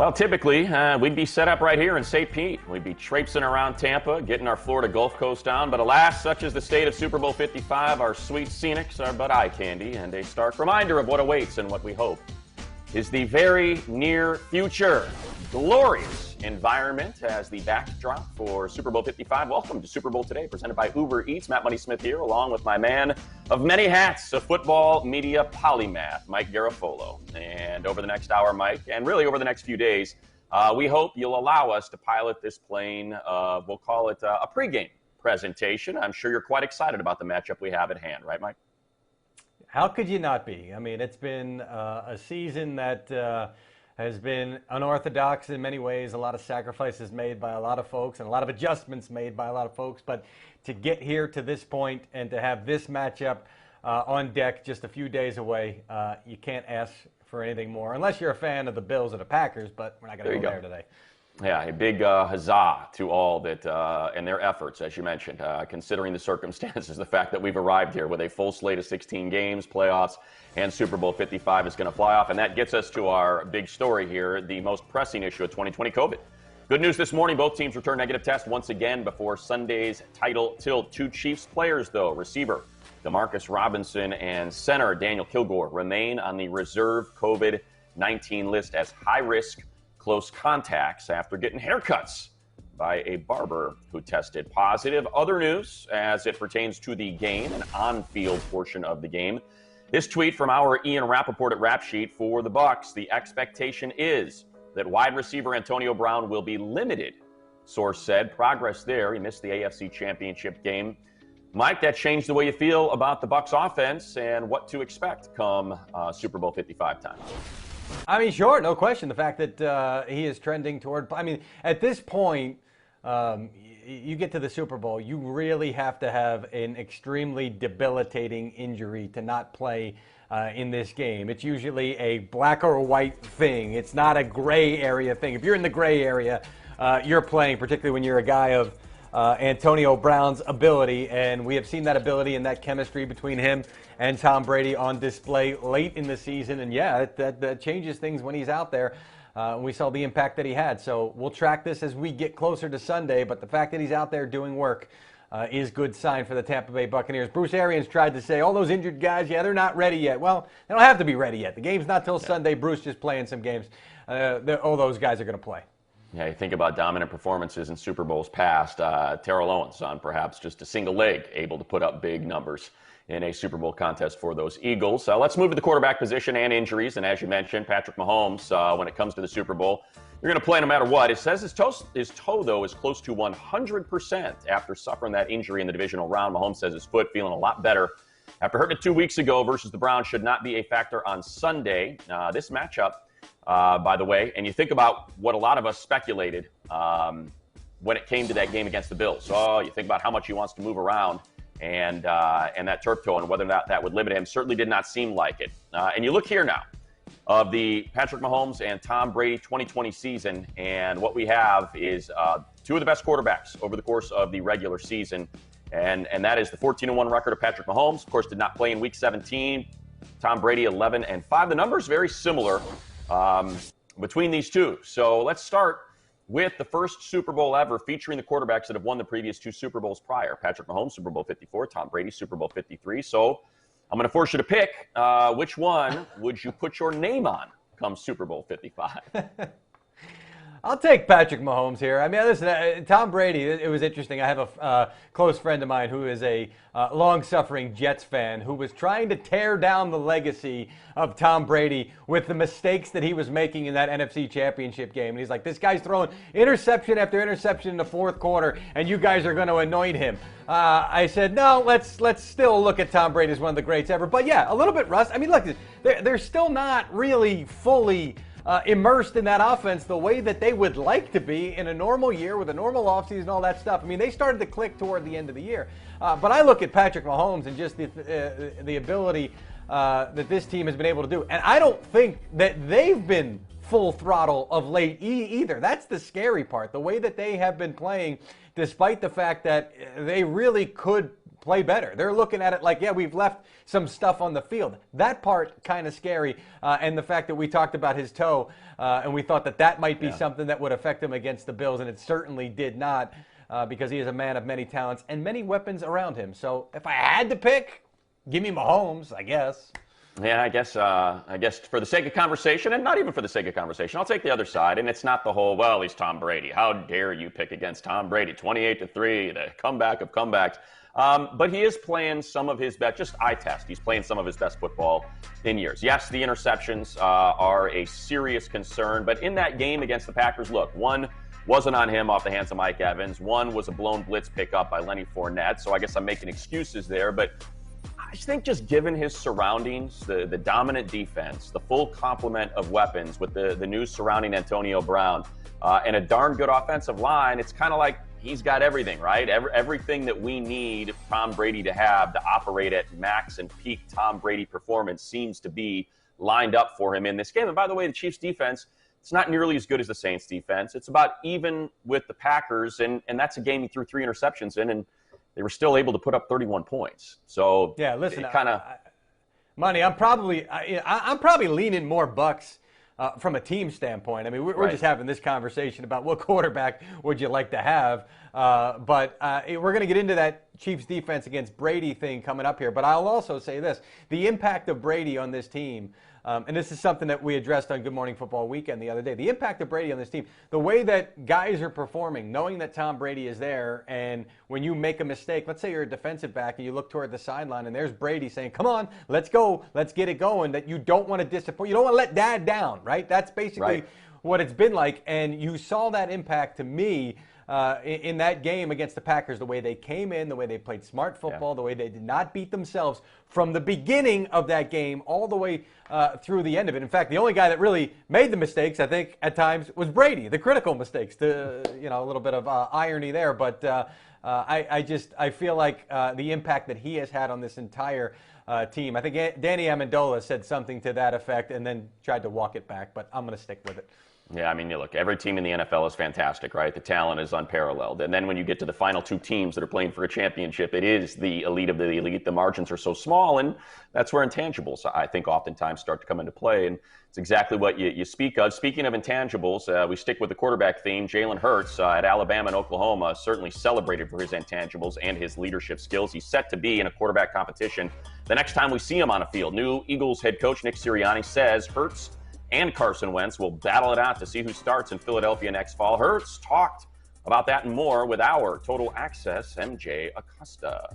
Well, typically, we'd be set up right here in St. Pete. We'd be traipsing around Tampa, getting our Florida Gulf Coast down. But alas, such is the state of Super Bowl 55, our sweet scenics are but eye candy and a stark reminder of what awaits and what we hope is the very near future. Glorious environment as the backdrop for Super Bowl 55. Welcome to Super Bowl Today, presented by Uber Eats. Matt Money Smith here, along with my man of many hats, a football media polymath, Mike Garafolo. And over the next hour, Mike, and really over the next few days, we hope you'll allow us to pilot this plane of, we'll call it a pregame presentation. I'm sure you're quite excited about the matchup we have at hand, right, Mike? How could you not be? I mean, it's been a season that has been unorthodox in many ways, a lot of sacrifices made by a lot of folks and a lot of adjustments made by a lot of folks. But to get here to this point and to have this matchup on deck just a few days away, you can't ask for anything more, unless you're a fan of the Bills or the Packers, but we're not going to go there today. Yeah, a big huzzah to all that and their efforts, as you mentioned, considering the circumstances, the fact that we've arrived here with a full slate of 16 games, playoffs, and Super Bowl 55 is going to fly off. And that gets us to our big story here, the most pressing issue of 2020, COVID. Good news this morning, both teams return negative tests once again before Sunday's title tilt. Two Chiefs players, though, receiver Demarcus Robinson and center Daniel Kilgore, remain on the reserve COVID-19 list as high-risk close contacts after getting haircuts by a barber who tested positive. Other news as it pertains to the game and on-field portion of the game. This tweet from our Ian Rappaport at Rap Sheet for the Bucs. The expectation is that wide receiver Antonio Brown will be limited. Source said progress there. He missed the AFC Championship game. Mike, that changed the way you feel about the Bucs offense and what to expect come Super Bowl 55 time. I mean, sure, no question. The fact that he is trending toward, I mean, at this point, you get to the Super Bowl, you really have to have an extremely debilitating injury to not play in this game. It's usually a black or a white thing. It's not a gray area thing. If you're in the gray area, you're playing, particularly when you're a guy of Antonio Brown's ability, and we have seen that ability and that chemistry between him and Tom Brady on display late in the season. And yeah, that changes things when he's out there. We saw the impact that he had. So we'll track this as we get closer to Sunday, but the fact that he's out there doing work is good sign for the Tampa Bay Buccaneers. Bruce Arians tried to say, all those injured guys, yeah, they're not ready yet. Well, they don't have to be ready yet. The game's not till Sunday. Bruce just playing some games. All those guys are going to play. Yeah, you think about dominant performances in Super Bowls past. Terrell Owens on perhaps just a single leg, able to put up big numbers in a Super Bowl contest for those Eagles. Let's move to the quarterback position and injuries. And as you mentioned, Patrick Mahomes, when it comes to the Super Bowl, you're going to play no matter what. It says his toe, though, is close to 100% after suffering that injury in the divisional round. Mahomes says his foot feeling a lot better after hurting it 2 weeks ago versus the Browns. Should not be a factor on Sunday. This matchup, by the way, and you think about what a lot of us speculated when it came to that game against the Bills. So you think about how much he wants to move around and that turf toe and whether or not that would limit him. Certainly did not seem like it. And you look here now of the Patrick Mahomes and Tom Brady 2020 season, and what we have is two of the best quarterbacks over the course of the regular season, and that is the 14-1 record of Patrick Mahomes. Of course, did not play in Week 17. Tom Brady 11-5. The numbers very similar between these two. So let's start with the first Super Bowl ever featuring the quarterbacks that have won the previous two Super Bowls prior. Patrick Mahomes, Super Bowl 54, Tom Brady, Super Bowl 53. So I'm going to force you to pick which one would you put your name on come Super Bowl 55. I'll take Patrick Mahomes here. I mean, listen, Tom Brady, it was interesting. I have a close friend of mine who is a long-suffering Jets fan who was trying to tear down the legacy of Tom Brady with the mistakes that he was making in that NFC Championship game. And he's like, this guy's throwing interception after interception in the fourth quarter, and you guys are going to anoint him. I said, no, let's still look at Tom Brady as one of the greats ever. But, yeah, a little bit rust. I mean, look, they're still not really fully immersed in that offense the way that they would like to be in a normal year with a normal offseason and all that stuff. I mean, they started to click toward the end of the year. But I look at Patrick Mahomes and just the ability that this team has been able to do. And I don't think that they've been full throttle of late either. That's the scary part, the way that they have been playing, despite the fact that they really could play better. They're looking at it like, yeah, we've left some stuff on the field. That part kind of scary, and the fact that we talked about his toe, and we thought that that might be something that would affect him against the Bills, and it certainly did not, because he is a man of many talents and many weapons around him. So if I had to pick, give me Mahomes, I guess. Yeah, I guess for the sake of conversation, and not even for the sake of conversation, I'll take the other side. And it's not the whole, well, he's Tom Brady. How dare you pick against Tom Brady? 28-3, the comeback of comebacks. But he is playing some of his best, just eye test. He's playing some of his best football in years. Yes, the interceptions are a serious concern. But in that game against the Packers, look, one wasn't on him off the hands of Mike Evans. One was a blown blitz pickup by Lenny Fournette. So I guess I'm making excuses there. But I think just given his surroundings, the dominant defense, the full complement of weapons with the news surrounding Antonio Brown, and a darn good offensive line, it's kind of like he's got everything, right? Everything that we need Tom Brady to have to operate at max and peak Tom Brady performance seems to be lined up for him in this game. And by the way, the Chiefs defense, it's not nearly as good as the Saints defense. It's about even with the Packers, and that's a game he threw 3 interceptions in, and they were still able to put up 31 points. So yeah, listen, kind of Monty, I'm probably leaning more Bucks from a team standpoint. I mean, we're just having this conversation about what quarterback would you like to have, but we're going to get into that Chiefs defense against Brady thing coming up here. But I'll also say this: the impact of Brady on this team. And this is something that we addressed on Good Morning Football Weekend the other day. The impact of Brady on this team, the way that guys are performing, knowing that Tom Brady is there, and when you make a mistake, let's say you're a defensive back and you look toward the sideline and there's Brady saying, come on, let's go, let's get it going, that you don't want to disappoint, you don't want to let dad down, right? That's basically what it's been like. And you saw that impact to me in that game against the Packers, the way they came in, the way they played smart football, the way they did not beat themselves from the beginning of that game all the way through the end of it. In fact, the only guy that really made the mistakes, I think, at times was Brady, the critical mistakes, a little bit of irony there. But I feel like the impact that he has had on this entire team. I think Danny Amendola said something to that effect and then tried to walk it back, but I'm going to stick with it. Yeah, I mean, look, every team in the NFL is fantastic, right? The talent is unparalleled. And then when you get to the final 2 teams that are playing for a championship, it is the elite of the elite. The margins are so small, and that's where intangibles, I think, oftentimes start to come into play. And it's exactly what you speak of. Speaking of intangibles, we stick with the quarterback theme. Jalen Hurts at Alabama and Oklahoma certainly celebrated for his intangibles and his leadership skills. He's set to be in a quarterback competition the next time we see him on a field. New Eagles head coach Nick Sirianni says Hurts and Carson Wentz will battle it out to see who starts in Philadelphia next fall. Hurts talked about that and more with our Total Access MJ Acosta.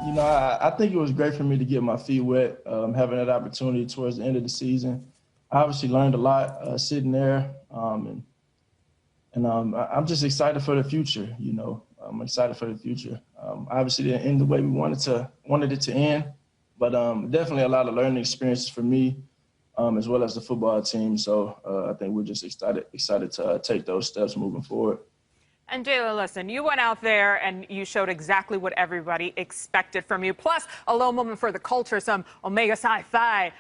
I think it was great for me to get my feet wet, having that opportunity towards the end of the season. I obviously learned a lot sitting there, and I'm just excited for the future. I'm excited for the future. Obviously, didn't end the way we wanted it to end, but definitely a lot of learning experiences for me. As well as the football team. So I think we're just excited to take those steps moving forward. And Jalen, listen, you went out there and you showed exactly what everybody expected from you. Plus, a low moment for the culture, some Omega Psi Phi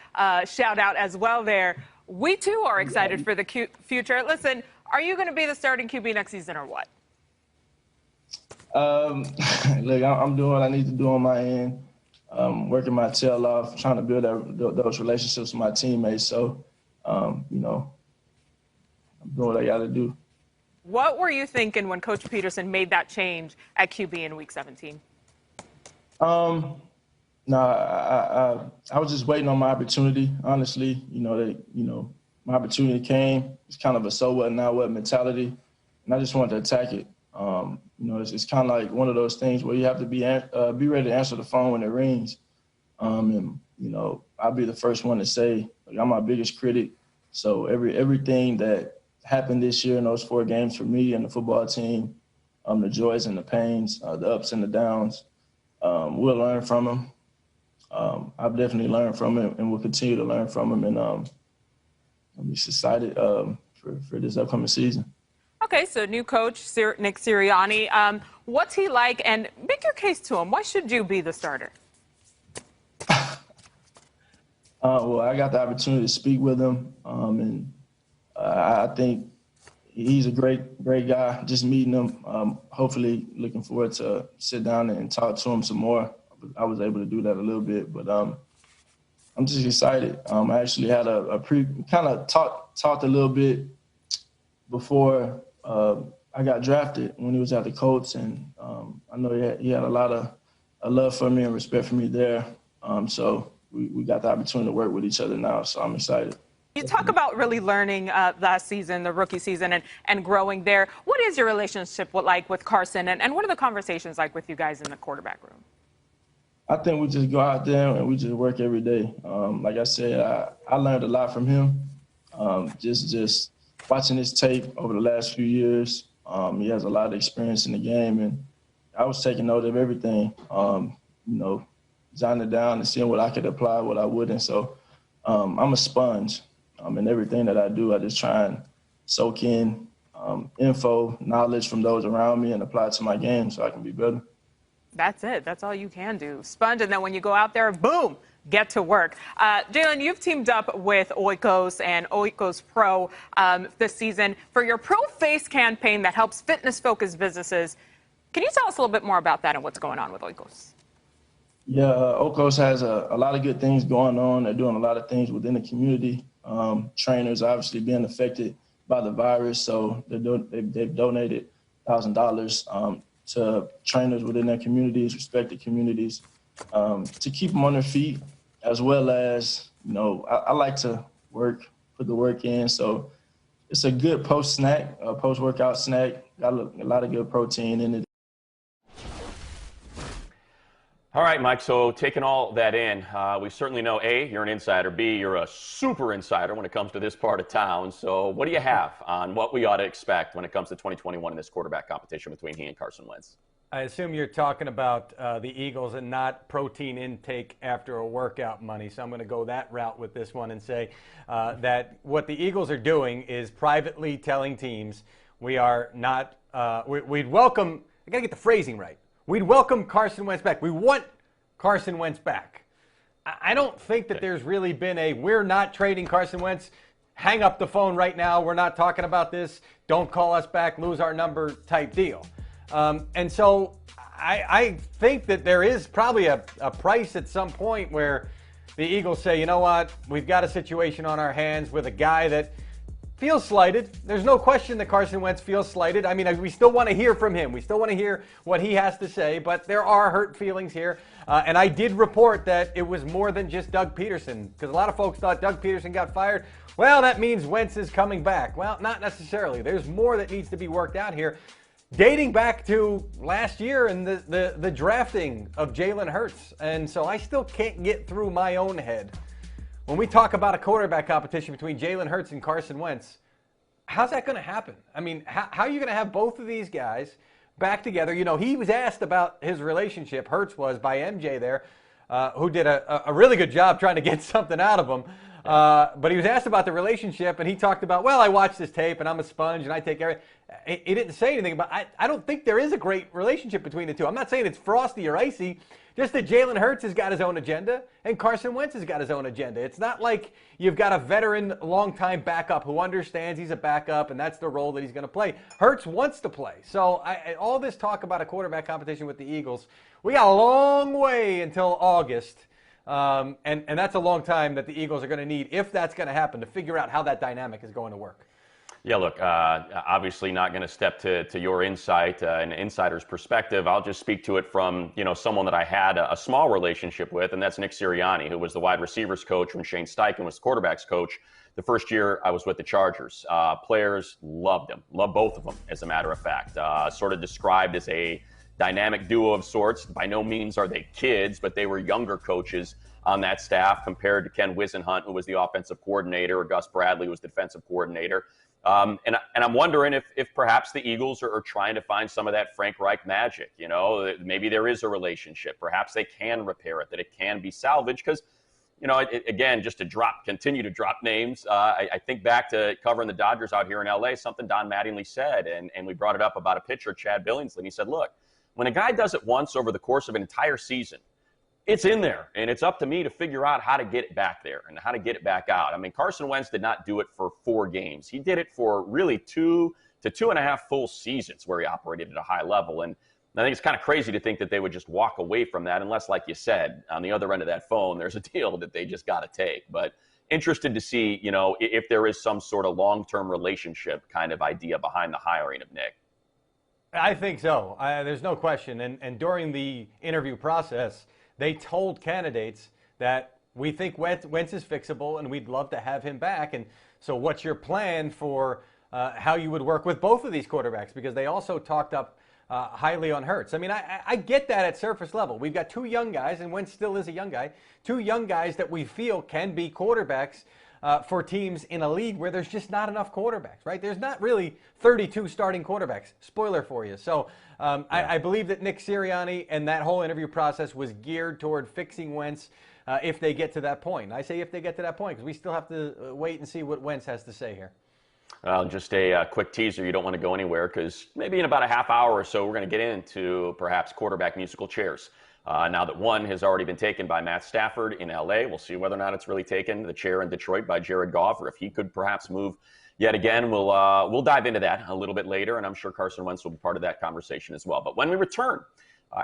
shout out as well there. We, too, are excited for the future. Listen, are you going to be the starting QB next season or what? Look, I'm doing what I need to do on my end. Working my tail off, trying to build those relationships with my teammates. So, I'm doing what I got to do. What were you thinking when Coach Peterson made that change at QB in Week 17? No, I was just waiting on my opportunity. Honestly, my opportunity came. It's kind of a so what, now what mentality, and I just wanted to attack it. It's kind of like one of those things where you have to be ready to answer the phone when it rings. I'll be the first one to say, I'm my biggest critic. So everything that happened this year in those 4 games for me and the football team, the joys and the pains, the ups and the downs, we'll learn from them. I've definitely learned from him and will continue to learn from him. And I'm just excited for this upcoming season. Okay, so new coach, Nick Sirianni. What's he like? And make your case to him. Why should you be the starter? Well, I got the opportunity to speak with him. And I think he's a great guy. Just meeting him. Hopefully, looking forward to sit down and talk to him some more. I was able to do that a little bit, but I'm just excited. I actually had a kind of talked a little bit before I got drafted when he was at the Colts, and I know he had a lot of love for me and respect for me there. So we got the opportunity to work with each other now, so I'm excited. You talk about really learning last season, the rookie season, and growing there. What is your relationship like with Carson, and what are the conversations like with you guys in the quarterback room? I think we just go out there and we just work every day. Like I said, I learned a lot from him. Just watching his tape over the last few years. He has a lot of experience in the game, and I was taking note of everything, jotting it down and seeing what I could apply, what I wouldn't. So I'm a sponge. In everything that I do, I just try and soak in info, knowledge from those around me and apply it to my game so I can be better. That's it. That's all you can do. Sponge, and then when you go out there, boom, get to work. Jalen, you've teamed up with Oikos and Oikos Pro this season for your Pro Face campaign that helps fitness-focused businesses. Can you tell us a little bit more about that and what's going on with Oikos? Yeah, Oikos has a lot of good things going on. They're doing a lot of things within the community. Trainers obviously being affected by the virus, so they've donated $1,000 to trainers within their communities, respected communities, to keep them on their feet, as well as, I like to put the work in. So it's a good post-workout snack. Got a lot of good protein in it. All right, Mike, so taking all that in, we certainly know, A, you're an insider, B, you're a super insider when it comes to this part of town. So what do you have on what we ought to expect when it comes to 2021 in this quarterback competition between he and Carson Wentz? I assume you're talking about the Eagles and not protein intake after a workout money. So I'm going to go that route with this one and say that what the Eagles are doing is privately telling teams we are not, we'd welcome, I got to get the phrasing right. We'd welcome Carson Wentz back. We want Carson Wentz back. I don't think that there's really been we're not trading Carson Wentz. Hang up the phone right now. We're not talking about this. Don't call us back. Lose our number type deal. And so I think that there is probably a price at some point where the Eagles say, you know what, we've got a situation on our hands with a guy that feels slighted. There's no question that Carson Wentz feels slighted. I mean, we still want to hear from him. We still want to hear what he has to say, but there are hurt feelings here. And I did report that it was more than just Doug Peterson, because a lot of folks thought Doug Peterson got fired. Well, that means Wentz is coming back. Well, not necessarily. There's more that needs to be worked out here. Dating back to last year and the drafting of Jalen Hurts. And so I still can't get through my own head. When we talk about a quarterback competition between Jalen Hurts and Carson Wentz, how's that going to happen? I mean, how are you going to have both of these guys back together? He was asked about his relationship, Hurts was, by MJ there, who did a really good job trying to get something out of him. But he was asked about the relationship, and he talked about, well, I watched this tape, and I'm a sponge, and I take everything. He didn't say anything about I don't think there is a great relationship between the two. I'm not saying it's frosty or icy, just that Jalen Hurts has got his own agenda, and Carson Wentz has got his own agenda. It's not like you've got a veteran, long-time backup who understands he's a backup, and that's the role that he's going to play. Hurts wants to play. So all this talk about a quarterback competition with the Eagles, we got a long way until August. And that's a long time that the Eagles are going to need, if that's going to happen, to figure out how that dynamic is going to work. Yeah, look, obviously not going to step to your insight, an insider's perspective. I'll just speak to it from, someone that I had a small relationship with, and that's Nick Sirianni, who was the wide receivers coach when Shane Steichen was the quarterback's coach the first year I was with the Chargers. Players loved him, loved both of them, as a matter of fact. Sort of described as a dynamic duo of sorts. By no means are they kids, but they were younger coaches on that staff compared to Ken Wisenhunt, who was the offensive coordinator, or Gus Bradley, who was the defensive coordinator. And I'm wondering if perhaps the Eagles are trying to find some of that Frank Reich magic. Maybe there is a relationship. Perhaps they can repair it, that it can be salvaged. Because, again, just to continue to drop names, I think back to covering the Dodgers out here in L.A., something Don Mattingly said, and we brought it up about a pitcher, Chad Billingsley, and he said, look, when a guy does it once over the course of an entire season, it's in there, and it's up to me to figure out how to get it back there and how to get it back out. I mean, Carson Wentz did not do it for 4 games. He did it for really 2 to 2.5 full seasons where he operated at a high level. And I think it's kind of crazy to think that they would just walk away from that unless, like you said, on the other end of that phone, there's a deal that they just got to take. But interested to see, if there is some sort of long-term relationship kind of idea behind the hiring of Nick. I think so. There's no question. And during the interview process, they told candidates that we think Wentz is fixable and we'd love to have him back. And so what's your plan for how you would work with both of these quarterbacks? Because they also talked up highly on Hurts. I mean, I get that at surface level. We've got two young guys, and Wentz still is a young guy, two young guys that we feel can be quarterbacks for teams in a league where there's just not enough quarterbacks, right? There's not really 32 starting quarterbacks. Spoiler for you. So I believe that Nick Sirianni and that whole interview process was geared toward fixing Wentz if they get to that point. I say if they get to that point because we still have to wait and see what Wentz has to say here. Just a quick teaser. You don't want to go anywhere because maybe in about a half hour or so, we're going to get into perhaps quarterback musical chairs. Now that one has already been taken by Matt Stafford in L.A., we'll see whether or not it's really taken, the chair in Detroit by Jared Goff, or if he could perhaps move yet again. We'll dive into that a little bit later, and I'm sure Carson Wentz will be part of that conversation as well. But when we return,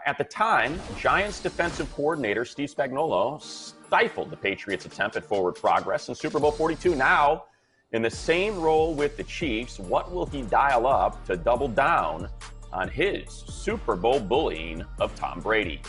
at the time, Giants defensive coordinator Steve Spagnolo stifled the Patriots' attempt at forward progress in Super Bowl 42. Now, in the same role with the Chiefs, what will he dial up to double down on his Super Bowl bullying of Tom Brady?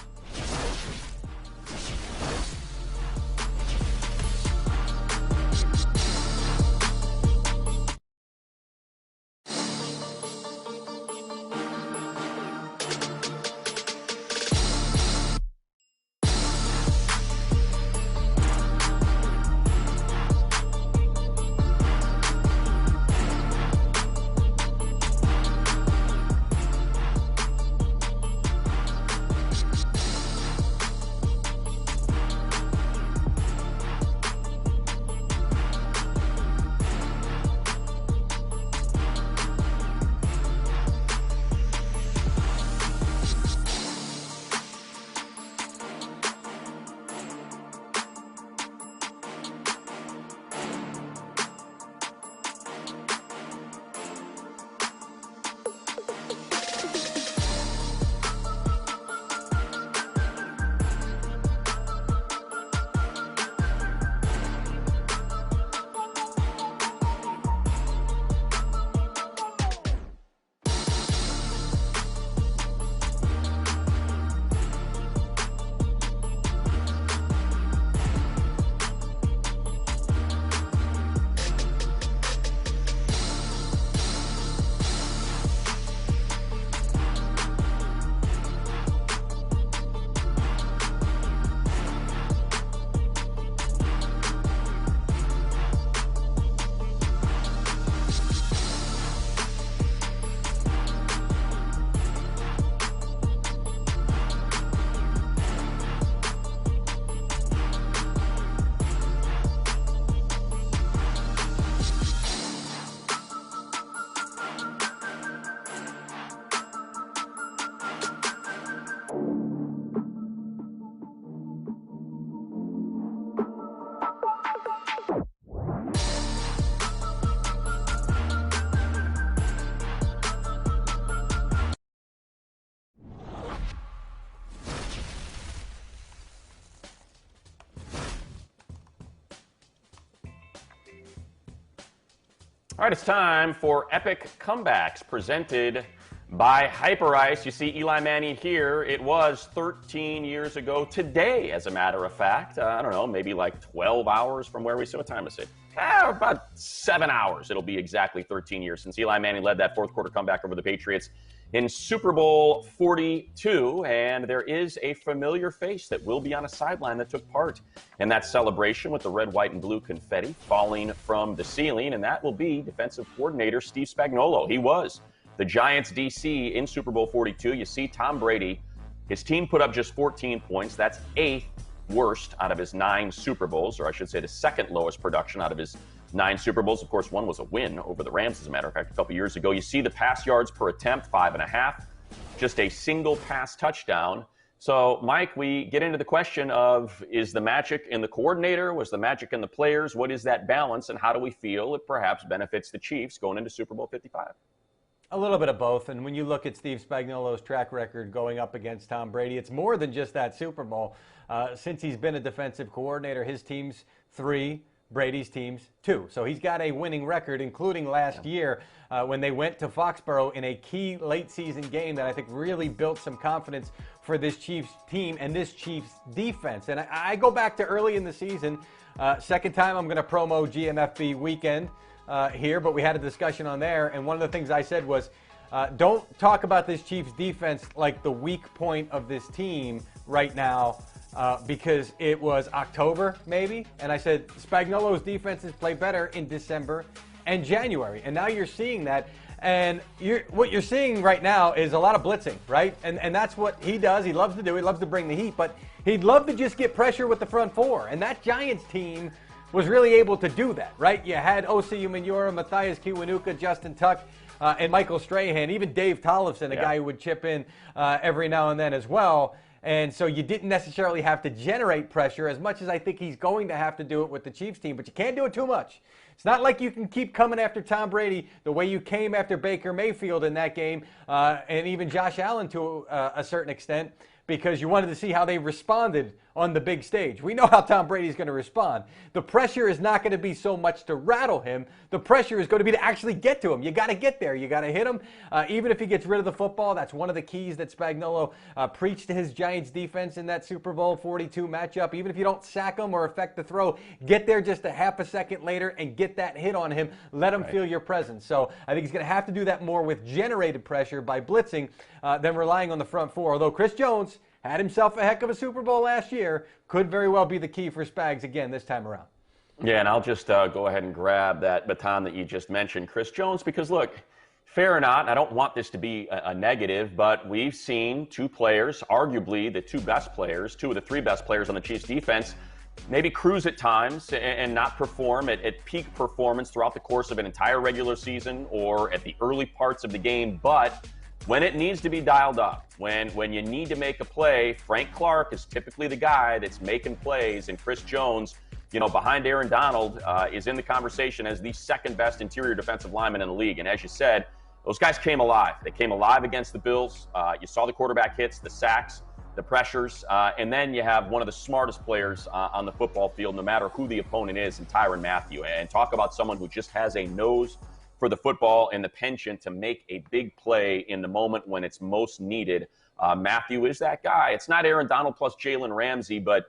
All right, it's time for Epic Comebacks presented by Hyperice. You see Eli Manning here. It was 13 years ago today, as a matter of fact. I don't know, maybe like 12 hours from where we sit. What time is it? About 7 hours. It'll be exactly 13 years since Eli Manning led that fourth quarter comeback over the Patriots in Super Bowl 42, and there is a familiar face that will be on a sideline that took part in that celebration with the red, white, and blue confetti falling from the ceiling, and that will be defensive coordinator Steve Spagnolo. He was the Giants' DC in Super Bowl 42. You see Tom Brady, his team put up just 14 points. That's 8th worst out of his 9 Super Bowls, or I should say the second lowest production out of his 9 Super Bowls. Of course, one was a win over the Rams, as a matter of fact, a couple years ago. You see the pass yards per attempt, 5.5. Just a single pass touchdown. So, Mike, we get into the question of, is the magic in the coordinator? Was the magic in the players? What is that balance, and how do we feel it perhaps benefits the Chiefs going into Super Bowl 55? A little bit of both. And when you look at Steve Spagnuolo's track record going up against Tom Brady, it's more than just that Super Bowl. Since he's been a defensive coordinator, his team's 3, Brady's team's 2. So he's got a winning record, including last year when they went to Foxborough in a key late season game that I think really built some confidence for this Chiefs team and this Chiefs defense. And I go back to early in the season. Second time I'm going to promo GMFB weekend here, but we had a discussion on there, and one of the things I said was, don't talk about this Chiefs defense like the weak point of this team right now, because it was October maybe, and I said Spagnuolo's defenses play better in December and January, and now you're seeing that. And what you're seeing right now is a lot of blitzing, right? And that's what he does. He loves to do. He loves to bring the heat, but he'd love to just get pressure with the front 4. And that Giants team was really able to do that, right? You had Osi Umenyiora, Matthias Kiwanuka, Justin Tuck, and Michael Strahan, even Dave Tollefson, a guy who would chip in every now and then as well. And so you didn't necessarily have to generate pressure as much as I think he's going to have to do it with the Chiefs team, but you can't do it too much. It's not like you can keep coming after Tom Brady the way you came after Baker Mayfield in that game, and even Josh Allen to a certain extent, because you wanted to see how they responded on the big stage. We know how Tom Brady's going to respond. The pressure is not going to be so much to rattle him. The pressure is going to be to actually get to him. You got to get there. You got to hit him. Even if he gets rid of the football, that's one of the keys that Spagnuolo preached to his Giants defense in that Super Bowl 42 matchup. Even if you don't sack him or affect the throw, get there just a half a second later and get that hit on him. Let him feel your presence. So I think he's going to have to do that more with generated pressure by blitzing than relying on the front 4. Although Chris Jones had himself a heck of a Super Bowl last year, could very well be the key for Spags again this time around. Yeah, and I'll just go ahead and grab that baton that you just mentioned, Chris Jones, because look, fair or not, I don't want this to be a negative, but we've seen 2 players, arguably the 2 best players, 2 of the 3 best players on the Chiefs defense, maybe cruise at times and not perform at peak performance throughout the course of an entire regular season or at the early parts of the game, but when it needs to be dialed up, when you need to make a play, Frank Clark is typically the guy that's making plays, and Chris Jones, behind Aaron Donald, is in the conversation as the 2nd best interior defensive lineman in the league. And as you said, those guys came alive. They came alive against the Bills. You saw the quarterback hits, the sacks, the pressures, and then you have one of the smartest players on the football field, no matter who the opponent is, in Tyrann Mathieu. And talk about someone who just has a nose for the football and the penchant to make a big play in the moment when it's most needed. Mathieu is that guy. It's not Aaron Donald plus Jalen Ramsey, but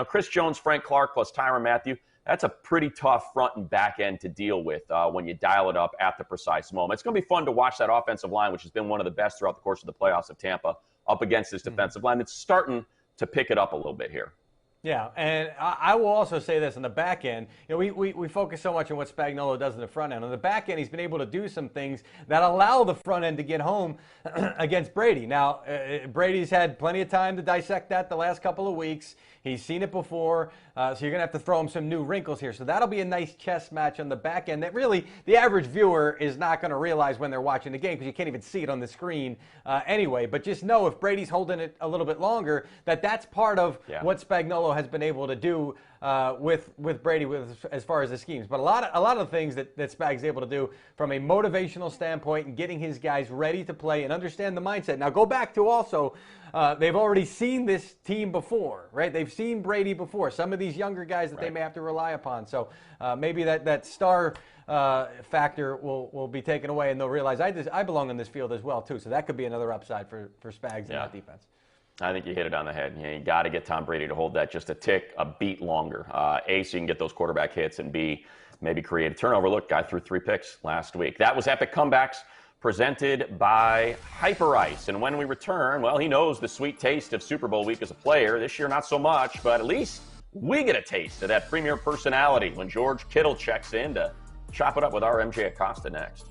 Chris Jones, Frank Clark plus Tyrann Mathieu, that's a pretty tough front and back end to deal with when you dial it up at the precise moment. It's going to be fun to watch that offensive line, which has been one of the best throughout the course of the playoffs of Tampa, up against this defensive line. It's starting to pick it up a little bit here. Yeah, and I will also say this on the back end. We focus so much on what Spagnolo does in the front end. On the back end, he's been able to do some things that allow the front end to get home against Brady. Now, Brady's had plenty of time to dissect that the last couple of weeks. He's seen it before, so you're going to have to throw him some new wrinkles here. So that'll be a nice chess match on the back end that really the average viewer is not going to realize when they're watching the game because you can't even see it on the screen anyway. But just know if Brady's holding it a little bit longer, that's part of what Spagnolo has been able to do with Brady as far as the schemes. But a lot of the things that Spag's able to do from a motivational standpoint and getting his guys ready to play and understand the mindset. Now go back to also they've already seen this team before, right? They've seen Brady before. Some of these younger guys that they may have to rely upon. So maybe that star factor will be taken away, and they'll realize I belong on this field as well too. So that could be another upside for Spags in that defense. I think you hit it on the head. You got to get Tom Brady to hold that just a beat longer. A, so you can get those quarterback hits, and B, maybe create a turnover. Look, guy threw 3 picks last week. That was Epic Comebacks presented by Hyper Ice. And when we return, well, he knows the sweet taste of Super Bowl week as a player. This year, not so much, but at least we get a taste of that premier personality when George Kittle checks in to chop it up with our MJ Acosta next.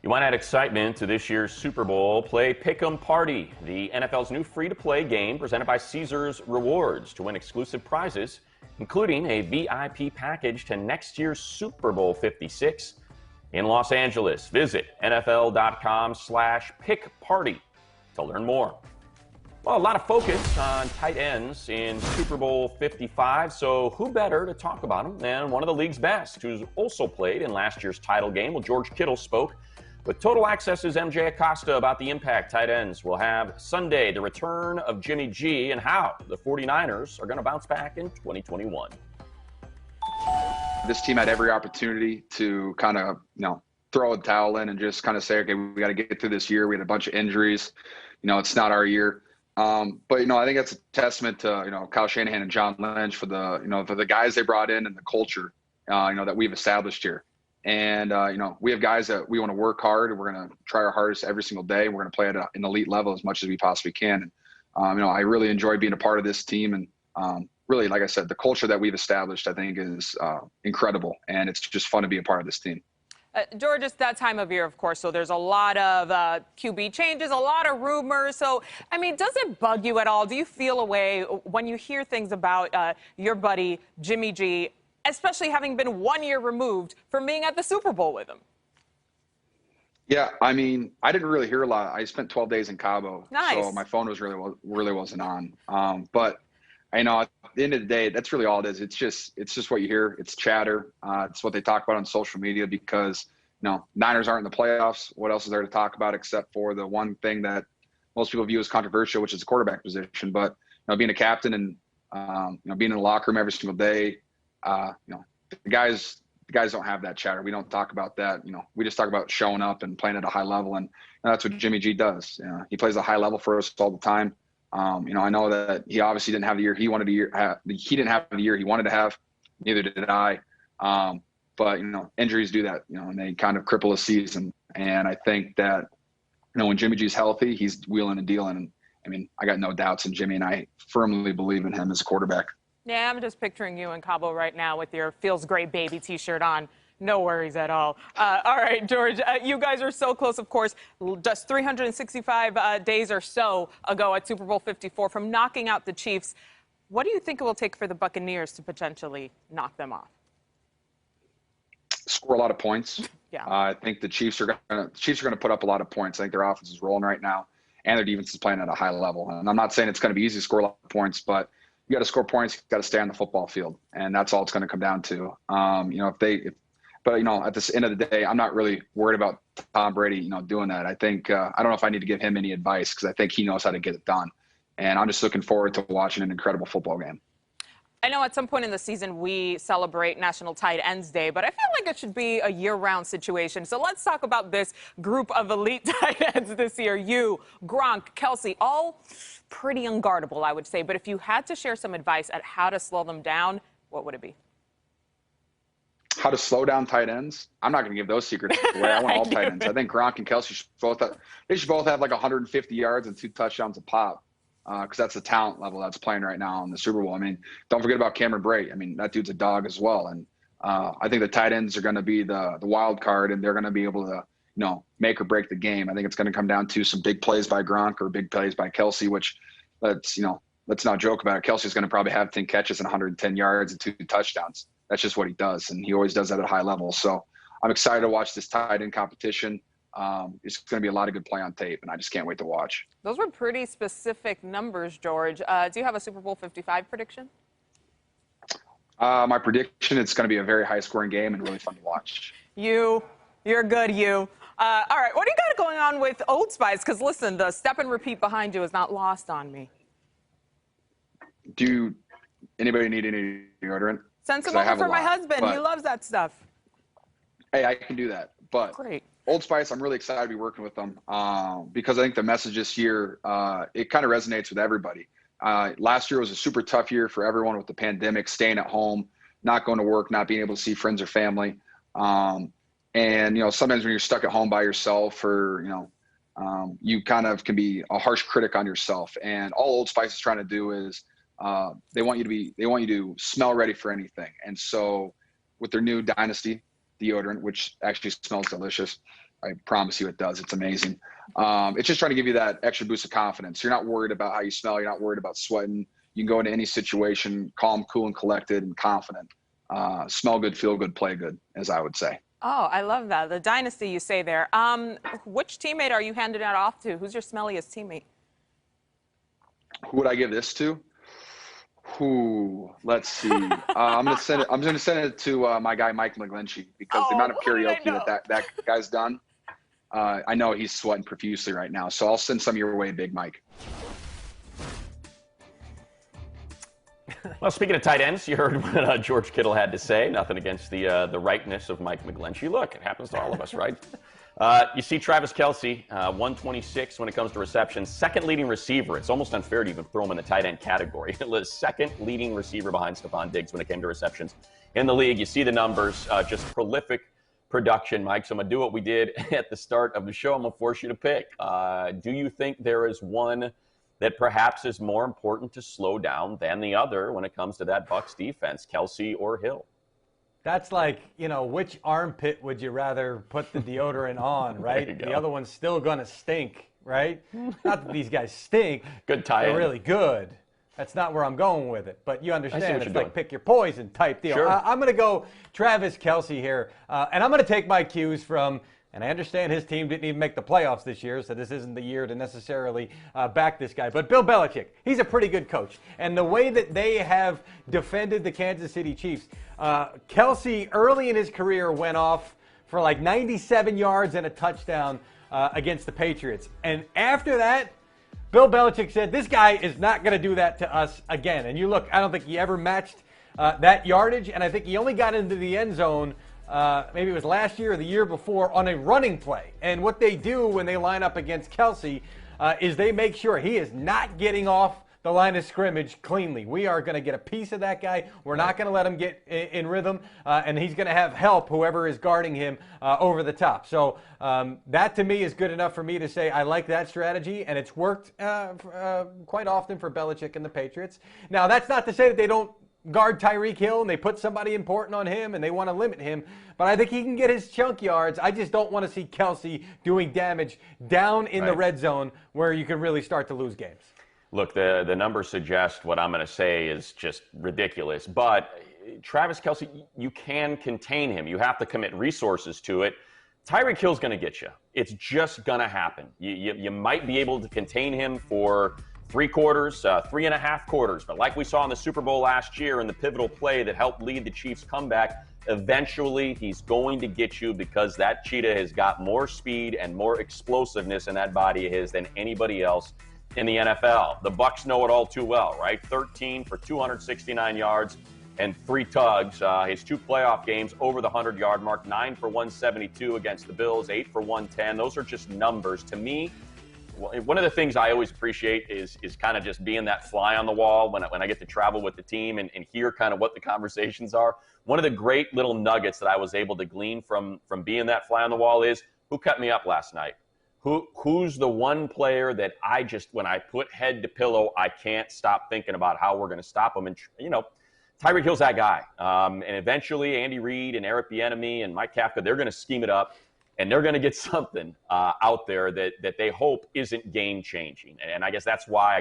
You want to add excitement to this year's Super Bowl? Play Pick'em Party, the NFL's new free-to-play game presented by Caesars Rewards to win exclusive prizes, including a VIP package to next year's Super Bowl 56 in Los Angeles. Visit NFL.com/pickparty to learn more. Well, a lot of focus on tight ends in Super Bowl 55, so who better to talk about them than one of the league's best, who's also played in last year's title game? Well, George Kittle spoke with Total Access's MJ Acosta about the impact tight ends will have Sunday, the return of Jimmy G, and how the 49ers are going to bounce back in 2021. This team had every opportunity to kind of, throw a towel in and just kind of say, okay, we got to get through this year. We had a bunch of injuries. It's not our year. But I think that's a testament to, Kyle Shanahan and John Lynch for the guys they brought in and the culture, that we've established here. And, we have guys that we want to work hard, and we're going to try our hardest every single day. We're going to play at an elite level as much as we possibly can. And, I really enjoy being a part of this team. And really, like I said, the culture that we've established, I think, is incredible. And it's just fun to be a part of this team. George, it's that time of year, of course, so there's a lot of QB changes, a lot of rumors. So, does it bug you at all? Do you feel a way when you hear things about your buddy Jimmy G, especially having been 1 year removed from being at the Super Bowl with him? Yeah, I didn't really hear a lot. I spent 12 days in Cabo, nice. So my phone was really wasn't on. But at the end of the day, that's really all it is. It's just what you hear. It's chatter. It's what they talk about on social media because, Niners aren't in the playoffs. What else is there to talk about except for the one thing that most people view as controversial, which is the quarterback position. But, being a captain and, being in the locker room every single day, the guys don't have that chatter. We don't talk about that. We just talk about showing up and playing at a high level. And that's what Jimmy G does. He plays a high level for us all the time. I know that he obviously didn't have the year he wanted to have. He didn't have the year he wanted to have. Neither did I. But injuries do that. And they kind of cripple a season. And I think that when Jimmy G's healthy, he's wheeling and dealing. And I got no doubts in Jimmy, and I firmly believe in him as a quarterback. Yeah, I'm just picturing you in Cabo right now with your Feels Great Baby T-shirt on. No worries at all. All right, George, you guys are so close, of course, just 365 days or so ago at Super Bowl 54 from knocking out the Chiefs. What do you think it will take for the Buccaneers to potentially knock them off? Score a lot of points. Yeah. I think the Chiefs are going to put up a lot of points. I think their offense is rolling right now, and their defense is playing at a high level. And I'm not saying it's going to be easy to score a lot of points, but you got to score points. You got to stay on the football field, and that's all it's going to come down to. But at the end of the day, I'm not really worried about Tom Brady, doing that. I think I don't know if I need to give him any advice because I think he knows how to get it done. And I'm just looking forward to watching an incredible football game. I know at some point in the season we celebrate National Tight Ends Day, but I feel like it should be a year-round situation. So let's talk about this group of elite tight ends this year. You, Gronk, Kelsey, all pretty unguardable, I would say. But if you had to share some advice at how to slow them down, what would it be? How to slow down tight ends? I'm not going to give those secrets away. I want all tight ends. I think Gronk and Kelsey should both have like 150 yards and 2 touchdowns a pop because that's the talent level that's playing right now in the Super Bowl. Don't forget about Cameron Brate. That dude's a dog as well. And I think the tight ends are going to be the wild card, and they're going to be able to make or break the game. I think it's going to come down to some big plays by Gronk or big plays by Kelsey, which let's not joke about it. Kelsey's going to probably have 10 catches and 110 yards and 2 touchdowns. That's just what he does, and he always does that at a high level. So I'm excited to watch this tight end competition. It's going to be a lot of good play on tape, and I just can't wait to watch. Those were pretty specific numbers, George. Do you have a Super Bowl 55 prediction? My prediction, it's going to be a very high-scoring game and really fun to watch. You're good, you. All right, what do you got going on with Old Spice? Because, listen, the step and repeat behind you is not lost on me. Do anybody need any deodorant? Send some over for my husband. He loves that stuff. Hey, I can do that. But great. Old Spice, I'm really excited to be working with them because I think the message this year, it kind of resonates with everybody. Last year was a super tough year for everyone with the pandemic, staying at home, not going to work, not being able to see friends or family. And, sometimes when you're stuck at home by yourself or, you kind of can be a harsh critic on yourself. And all Old Spice is trying to do is they want you to smell ready for anything. And so with their new Dynasty Deodorant, which actually smells delicious, I promise you it does. It's amazing. It's just trying to give you that extra boost of confidence. You're not worried about how you smell. You're not worried about sweating. You can go into any situation calm, cool, and collected and confident. Smell good, feel good, play good, as I would say. Oh, I love that. The dynasty you say there. Which teammate are you handing that off to? Who's your smelliest teammate? Who would I give this to? Who? Let's see. I'm gonna send it to my guy Mike McGlinchey, because the amount of karaoke that guy's done. I know he's sweating profusely right now, so I'll send some your way, Big Mike. Well, speaking of tight ends, you heard what George Kittle had to say. Nothing against the rightness of Mike McGlinchey. Look, it happens to all of us, right? You see Travis Kelce, 126 when it comes to receptions. Second leading receiver. It's almost unfair to even throw him in the tight end category. Second leading receiver behind Stephon Diggs when it came to receptions in the league. You see the numbers, just prolific production, Mike. So I'm going to do what we did at the start of the show. I'm going to force you to pick. Do you think there is one that perhaps is more important to slow down than the other when it comes to that Bucs defense, Kelce or Hill? That's like, which armpit would you rather put the deodorant on, right? The other one's still going to stink, right? Not that these guys stink. Good tie-in. They're really good. That's not where I'm going with it. But you understand, it's like pick your poison type deal. Sure. I'm going to go Travis Kelce here. And I'm going to take my cues from, and I understand his team didn't even make the playoffs this year, so this isn't the year to necessarily back this guy. But Bill Belichick, he's a pretty good coach. And the way that they have defended the Kansas City Chiefs, Kelce early in his career went off for like 97 yards and a touchdown against the Patriots. And after that, Bill Belichick said, this guy is not going to do that to us again. And you look, I don't think he ever matched that yardage, and I think he only got into the end zone maybe it was last year or the year before on a running play. And what they do when they line up against Kelce is they make sure he is not getting off the line of scrimmage cleanly. We are going to get a piece of that guy. We're not going to let him get in rhythm, and he's going to have help, whoever is guarding him, over the top. So that to me is good enough for me to say I like that strategy, and it's worked quite often for Belichick and the Patriots. Now, that's not to say that they don't guard Tyreek Hill and they put somebody important on him and they want to limit him. But I think he can get his chunk yards. I just don't want to see Kelce doing damage down in the red zone where you can really start to lose games. Look, the numbers suggest what I'm going to say is just ridiculous. But Travis Kelce, you can contain him. You have to commit resources to it. Tyreek Hill's going to get you. It's just going to happen. You might be able to contain him for 3 quarters, 3.5 quarters. But like we saw in the Super Bowl last year in the pivotal play that helped lead the Chiefs' comeback, eventually he's going to get you because that cheetah has got more speed and more explosiveness in that body of his than anybody else in the NFL. The Bucs know it all too well, right? 13 for 269 yards and 3 tugs. His 2 playoff games over the 100-yard mark, 9 for 172 against the Bills, 8 for 110. Those are just numbers. To me, one of the things I always appreciate is kind of just being that fly on the wall when I get to travel with the team and hear kind of what the conversations are. One of the great little nuggets that I was able to glean from being that fly on the wall is who cut me up last night? Who's the one player that I just, when I put head to pillow, I can't stop thinking about how we're going to stop him. And, Tyreek Hill's that guy. And eventually Andy Reid and Eric Bieniemy and Mike Kafka, they're going to scheme it up. And they're going to get something out there that they hope isn't game-changing. And I guess that's why,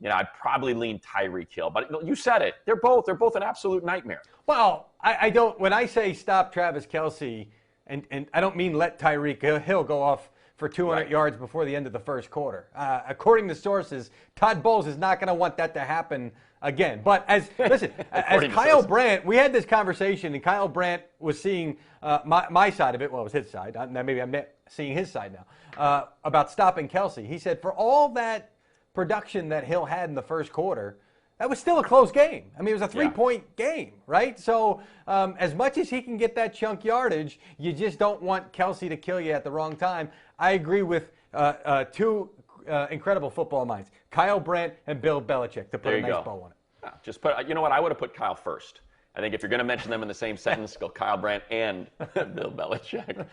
I'd probably lean Tyreek Hill. But you said it. They're both an absolute nightmare. Well, I don't – when I say stop Travis Kelce, and I don't mean let Tyreek Hill go off for 200 yards before the end of the first quarter. According to sources, Todd Bowles is not going to want that to happen again. But as Kyle Brandt, we had this conversation, and Kyle Brandt was seeing my side of it. Well, it was his side. Maybe I'm seeing his side now about stopping Kelce. He said for all that production that Hill had in the first quarter, that was still a close game. I mean, it was a 3-point game, right? So as much as he can get that chunk yardage, you just don't want Kelce to kill you at the wrong time. I agree with 2 incredible football minds, Kyle Brandt and Bill Belichick, to put a nice bow on it. Just put, you know what, I would have put Kyle first. I think if you're going to mention them in the same sentence, go Kyle Brandt and Bill Belichick.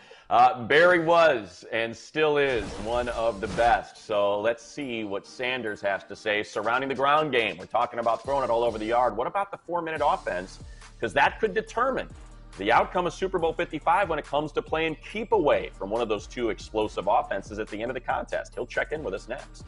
Barry was and still is one of the best. So let's see what Sanders has to say surrounding the ground game. We're talking about throwing it all over the yard. What about the 4-minute offense? Because that could determine the outcome of Super Bowl 55 when it comes to playing keep away from one of those two explosive offenses at the end of the contest. He'll check in with us next.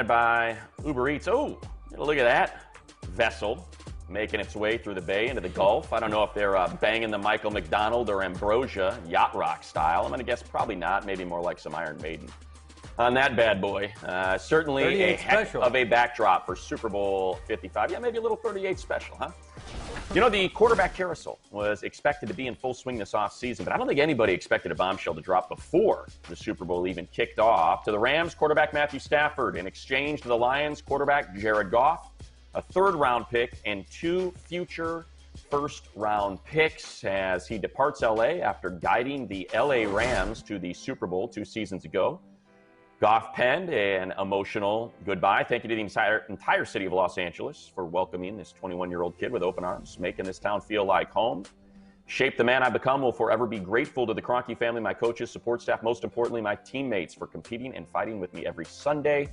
By Uber Eats. Oh, look at that vessel making its way through the bay into the Gulf. I don't know if they're banging the Michael McDonald or Ambrosia yacht rock style. I'm going to guess probably not. Maybe more like some Iron Maiden on that bad boy. Certainly a heck of a backdrop for Super Bowl 55. Yeah, maybe a little 38 special, huh? You know, the quarterback carousel was expected to be in full swing this offseason, but I don't think anybody expected a bombshell to drop before the Super Bowl even kicked off. To the Rams, quarterback Matthew Stafford. In exchange to the Lions, quarterback Jared Goff. A third-round pick and 2 future first-round picks as he departs L.A. after guiding the L.A. Rams to the Super Bowl 2 seasons ago. Goff penned an emotional goodbye. Thank you to the entire city of Los Angeles for welcoming this 21-year-old kid with open arms, making this town feel like home. Shape the man I've become. Will forever be grateful to the Kroenke family, my coaches, support staff, most importantly, my teammates for competing and fighting with me every Sunday.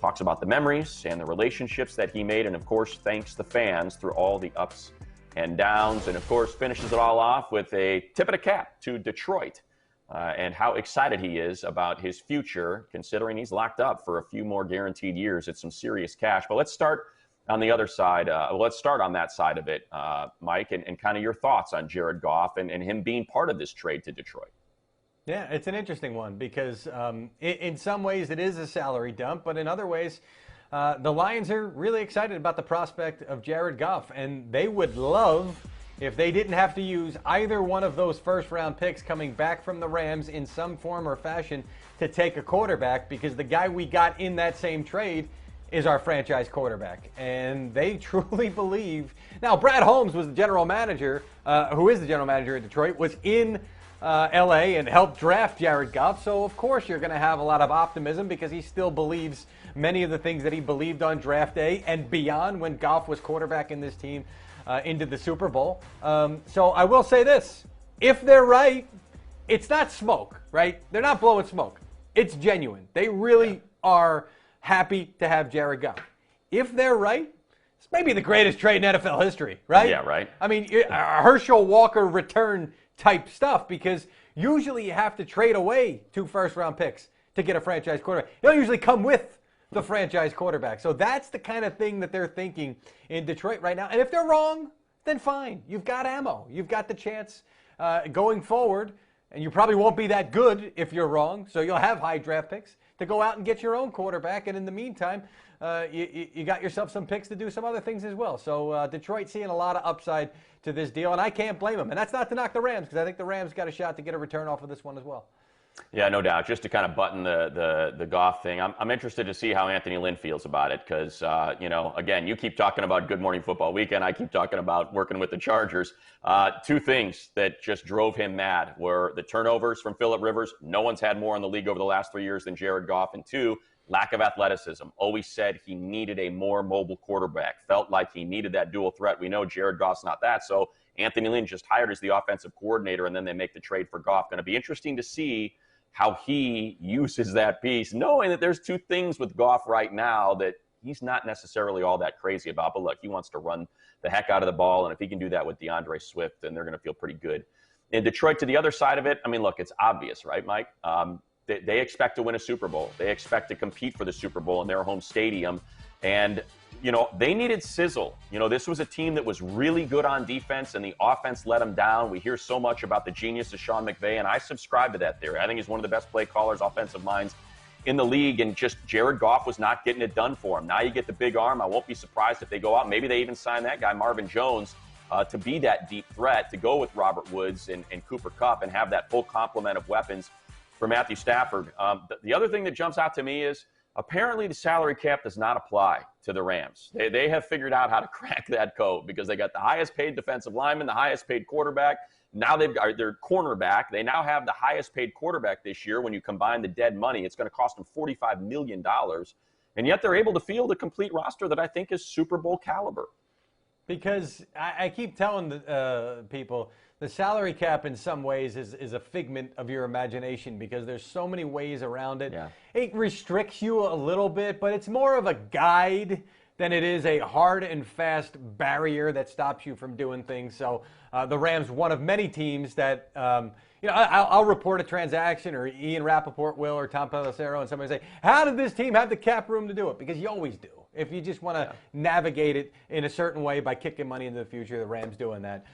Talks about the memories and the relationships that he made, and of course, thanks the fans through all the ups and downs, and of course, finishes it all off with a tip of the cap to Detroit. And how excited he is about his future, considering he's locked up for a few more guaranteed years at some serious cash. But let's start on the other side. Let's start on that side of it, Mike, and kind of your thoughts on Jared Goff and him being part of this trade to Detroit. Yeah, it's an interesting one because in some ways it is a salary dump, but in other ways the Lions are really excited about the prospect of Jared Goff, and they would love if they didn't have to use either one of those first-round picks coming back from the Rams in some form or fashion to take a quarterback, because the guy we got in that same trade is our franchise quarterback. And they truly believe. Now, Brad Holmes was the general manager, who is the general manager at Detroit, was in L.A. and helped draft Jared Goff. So, of course, you're going to have a lot of optimism because he still believes many of the things that he believed on draft day and beyond when Goff was quarterback in this team into the Super Bowl. So I will say this. If they're right, it's not smoke, right? They're not blowing smoke. It's genuine. They really are happy to have Jared Goff. If they're right, it's maybe the greatest trade in NFL history, right? Yeah, right. I mean, Herschel Walker return type stuff, because usually you have to trade away 2 first-round picks to get a franchise quarterback. You don't usually come with the franchise quarterback. So that's the kind of thing that they're thinking in Detroit right now. And if they're wrong, then fine. You've got ammo. You've got the chance going forward. And you probably won't be that good if you're wrong. So you'll have high draft picks to go out and get your own quarterback. And in the meantime, you got yourself some picks to do some other things as well. So Detroit seeing a lot of upside to this deal. And I can't blame them. And that's not to knock the Rams, because I think the Rams got a shot to get a return off of this one as well. Yeah, no doubt. Just to kind of button the Goff thing, I'm interested to see how Anthony Lynn feels about it, because, again, you keep talking about Good Morning Football Weekend. I keep talking about working with the Chargers. Two things that just drove him mad were the turnovers from Phillip Rivers. No one's had more in the league over the last 3 years than Jared Goff. And two, lack of athleticism. Always said he needed a more mobile quarterback. Felt like he needed that dual threat. We know Jared Goff's not that. So Anthony Lynn just hired as the offensive coordinator, and then they make the trade for Goff. Going to be interesting to see how he uses that piece, knowing that there's two things with Goff right now that he's not necessarily all that crazy about. But look, he wants to run the heck out of the ball, and if he can do that with Deandre Swift, then they're going to feel pretty good. In Detroit, to the other side of it, I mean, look, it's obvious, right, Mike? They expect to win a Super Bowl. They expect to compete for the Super Bowl in their home stadium. And, they needed sizzle. This was a team that was really good on defense, and the offense let them down. We hear so much about the genius of Sean McVay, and I subscribe to that theory. I think he's one of the best play callers, offensive minds in the league, and just Jared Goff was not getting it done for him. Now you get the big arm. I won't be surprised if they go out. Maybe they even sign that guy, Marvin Jones, to be that deep threat, to go with Robert Woods and Cooper Kupp and have that full complement of weapons for Matthew Stafford. The other thing that jumps out to me is apparently the salary cap does not apply to the Rams. They have figured out how to crack that code, because they got the highest paid defensive lineman, the highest paid quarterback. Now they've got their cornerback. They now have the highest paid quarterback this year. When you combine the dead money, it's going to cost them $45 million. And yet they're able to field a complete roster that I think is Super Bowl caliber. Because I keep telling the people, the salary cap in some ways is a figment of your imagination, because there's so many ways around it. Yeah. It restricts you a little bit, but it's more of a guide than it is a hard and fast barrier that stops you from doing things. So the Rams, one of many teams that, I'll report a transaction, or Ian Rappaport will, or Tom Pelissero, and somebody say, how did this team have the cap room to do it? Because you always do. If you just want to navigate it in a certain way by kicking money into the future, the Rams doing that.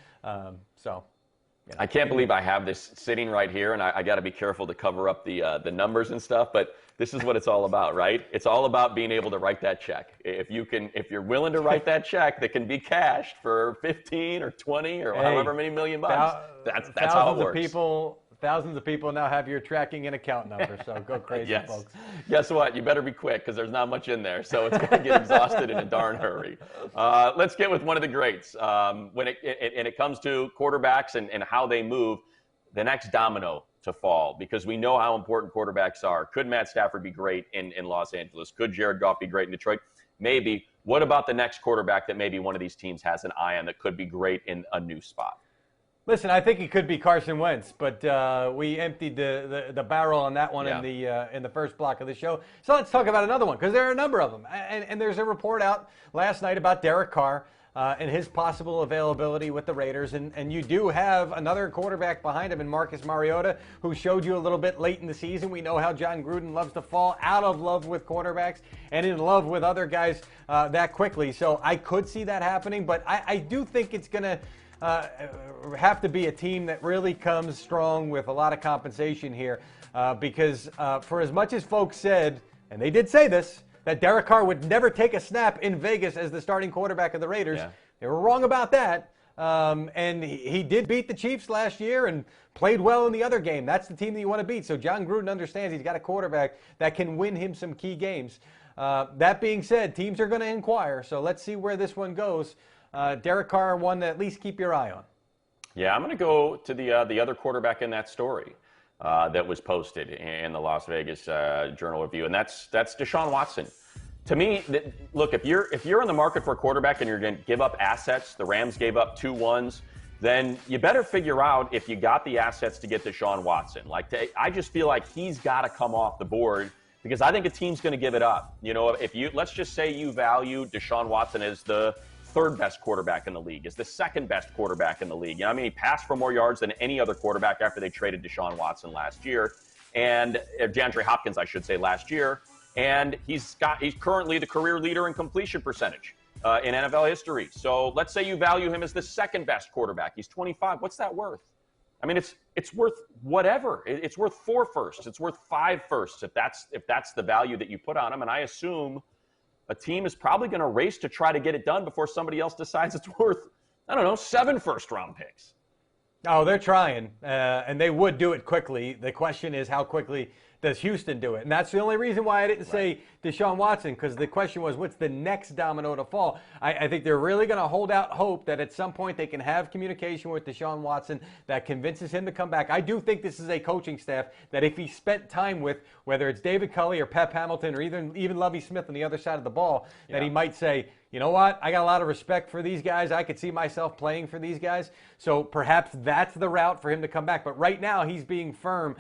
I can't believe I have this sitting right here, and I got to be careful to cover up the numbers and stuff, but this is what it's all about, right? It's all about being able to write that check. If you're willing to write that check that can be cashed for 15 or 20 or however many million bucks, that's how it works. Thousands of people now have your tracking and account number, so go crazy, yes. folks. Guess what? You better be quick, because there's not much in there, so it's going to get exhausted in a darn hurry. Let's get with one of the greats. When it comes to quarterbacks and how they move, the next domino to fall, because we know how important quarterbacks are. Could Matt Stafford be great in Los Angeles? Could Jared Goff be great in Detroit? Maybe. What about the next quarterback that maybe one of these teams has an eye on that could be great in a new spot? Listen, I think it could be Carson Wentz, but we emptied the barrel on that one in the first block of the show. So let's talk about another one, because there are a number of them. And there's a report out last night about Derek Carr and his possible availability with the Raiders. And you do have another quarterback behind him in Marcus Mariota, who showed you a little bit late in the season. We know how John Gruden loves to fall out of love with quarterbacks and in love with other guys that quickly. So I could see that happening, but I do think it's going to have to be a team that really comes strong with a lot of compensation here, because for as much as folks said, and they did say this, that Derek Carr would never take a snap in Vegas as the starting quarterback of the Raiders. Yeah. They were wrong about that. And he did beat the Chiefs last year and played well in the other game. That's the team that you want to beat. So John Gruden understands he's got a quarterback that can win him some key games. That being said, teams are going to inquire. So let's see where this one goes. Derek Carr, one to at least keep your eye on. Yeah, I'm going to go to the other quarterback in that story that was posted in the Las Vegas Journal-Review, and that's Desean Watson. To me, look, if you're in the market for a quarterback and you're going to give up assets, the Rams gave up 2 1s, then you better figure out if you got the assets to get Desean Watson. I just feel like he's got to come off the board, because I think a team's going to give it up. Let's just say you value Desean Watson as the third best quarterback in the league, is the second best quarterback in the league. He passed for more yards than any other quarterback after they traded Deshaun Watson last year, and DeAndre Hopkins, I should say, last year. and he's currently the career leader in completion percentage in NFL history. So let's say you value him as the second best quarterback. He's 25. What's that worth? I mean, it's worth whatever. It's worth 4 firsts. It's worth 5 firsts if that's the value that you put on him. And I assume a team is probably going to race to try to get it done before somebody else decides it's worth, I don't know, 7 first-round picks. Oh, they're trying, and they would do it quickly. The question is, how quickly does Houston do it? And that's the only reason why I didn't say Desean Watson, because the question was, what's the next domino to fall? I think they're really going to hold out hope that at some point they can have communication with Desean Watson that convinces him to come back. I do think this is a coaching staff that if he spent time with, whether it's David Culley or Pep Hamilton or even Lovie Smith on the other side of the ball, that he might say, you know what, I got a lot of respect for these guys. I could see myself playing for these guys. So perhaps that's the route for him to come back. But right now he's being firm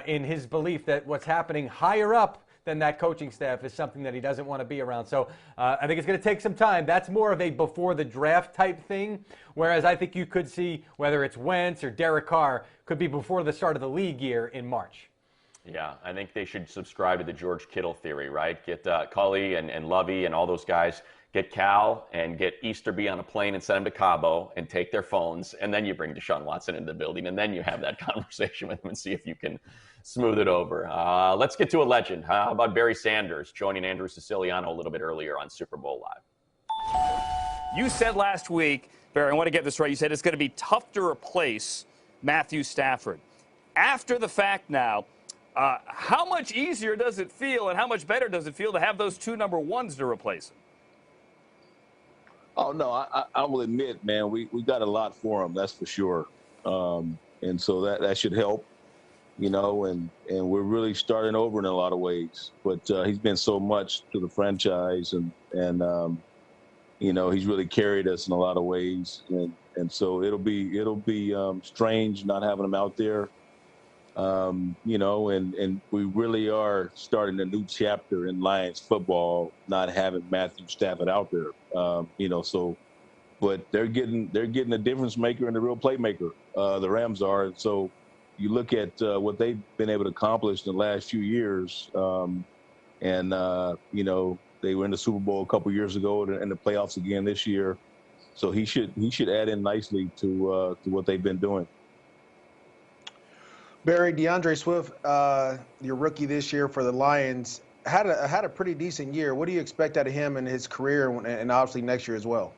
in his belief that what's happening higher up than that coaching staff is something that he doesn't want to be around. So I think it's going to take some time. That's more of a before the draft type thing, whereas I think you could see whether it's Wentz or Derek Carr could be before the start of the league year in March. Yeah, I think they should subscribe to the George Kittle theory, right? Get Culley and Lovey and all those guys. Get Cal and get Easterby on a plane and send them to Cabo and take their phones, and then you bring Deshaun Watson into the building, and then you have that conversation with him and see if you can smooth it over. Let's get to a legend. How about Barry Sanders joining Andrew Siciliano a little bit earlier on Super Bowl Live? You said last week, Barry, I want to get this right, you said it's going to be tough to replace Matthew Stafford. After the fact now, how much easier does it feel and how much better does it feel to have those 2 number 1s to replace him? Oh, no, I will admit, man, we got a lot for him, that's for sure. And so that should help, you know, and we're really starting over in a lot of ways. But he's been so much to the franchise, and you know, he's really carried us in a lot of ways. And so it'll be strange not having him out there. You know, and we really are starting a new chapter in Lions football, not having Matthew Stafford out there. You know, so, but they're getting a difference maker and a real playmaker. The Rams are, and so you look at what they've been able to accomplish in the last few years, and you know, they were in the Super Bowl a couple years ago and the playoffs again this year. So he should add in nicely to what they've been doing. Barry, Deandre Swift, your rookie this year for the Lions, had a pretty decent year. What do you expect out of him and his career, and obviously next year as well?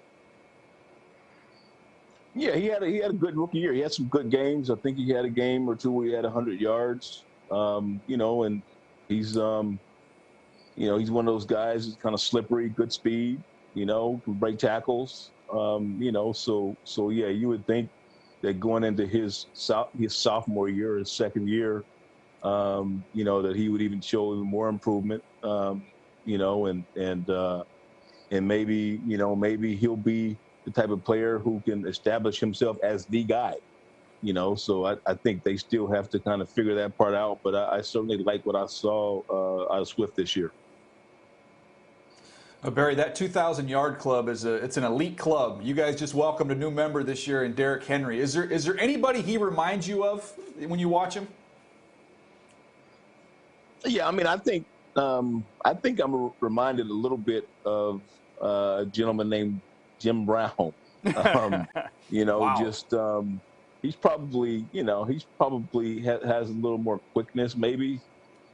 Yeah, he had a good rookie year. He had some good games. I think he had a game or two where he had 100 yards. You know, and he's you know, he's one of those guys who's kind of slippery, good speed. You know, can break tackles. You know, so yeah, you would think that going into his sophomore year, his second year, you know, that he would even show even more improvement, you know, and maybe, you know, maybe he'll be the type of player who can establish himself as the guy, you know. So I think they still have to kind of figure that part out. But I certainly like what I saw out of Swift this year. Barry, that 2,000-yard club it's an elite club. You guys just welcomed a new member this year in Derrick Henry. Is there anybody he reminds you of when you watch him? Yeah, I mean, I think I'm reminded a little bit of a gentleman named Jim Brown. You know, wow. Just he's probably has a little more quickness, maybe.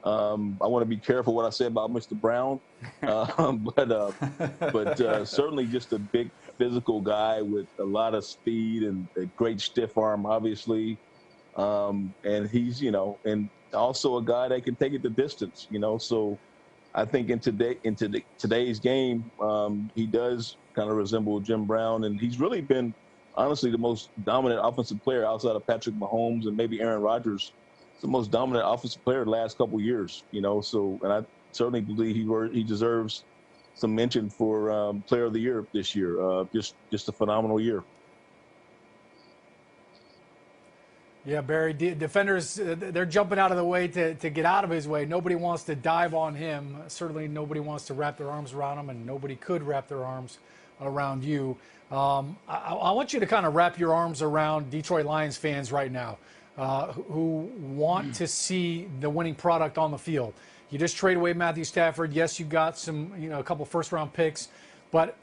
I want to be careful what I say about Mr. Brown, but certainly just a big physical guy with a lot of speed and a great stiff arm, obviously. And he's, you know, and also a guy that can take it the distance, you know. So I think in today's game, he does kind of resemble Jim Brown, and he's really been, honestly, the most dominant offensive player outside of Patrick Mahomes and maybe Aaron Rodgers. The most dominant offensive player the last couple of years, you know. So, and I certainly believe he deserves some mention for Player of the Year this year. Just a phenomenal year. Yeah, Barry, defenders, they're jumping out of the way to get out of his way. Nobody wants to dive on him. Certainly nobody wants to wrap their arms around him, and nobody could wrap their arms around you. I want you to kind of wrap your arms around Detroit Lions fans right now. Who want to see the winning product on the field. You just trade away Matthew Stafford. Yes, you got some, a couple first-round picks, but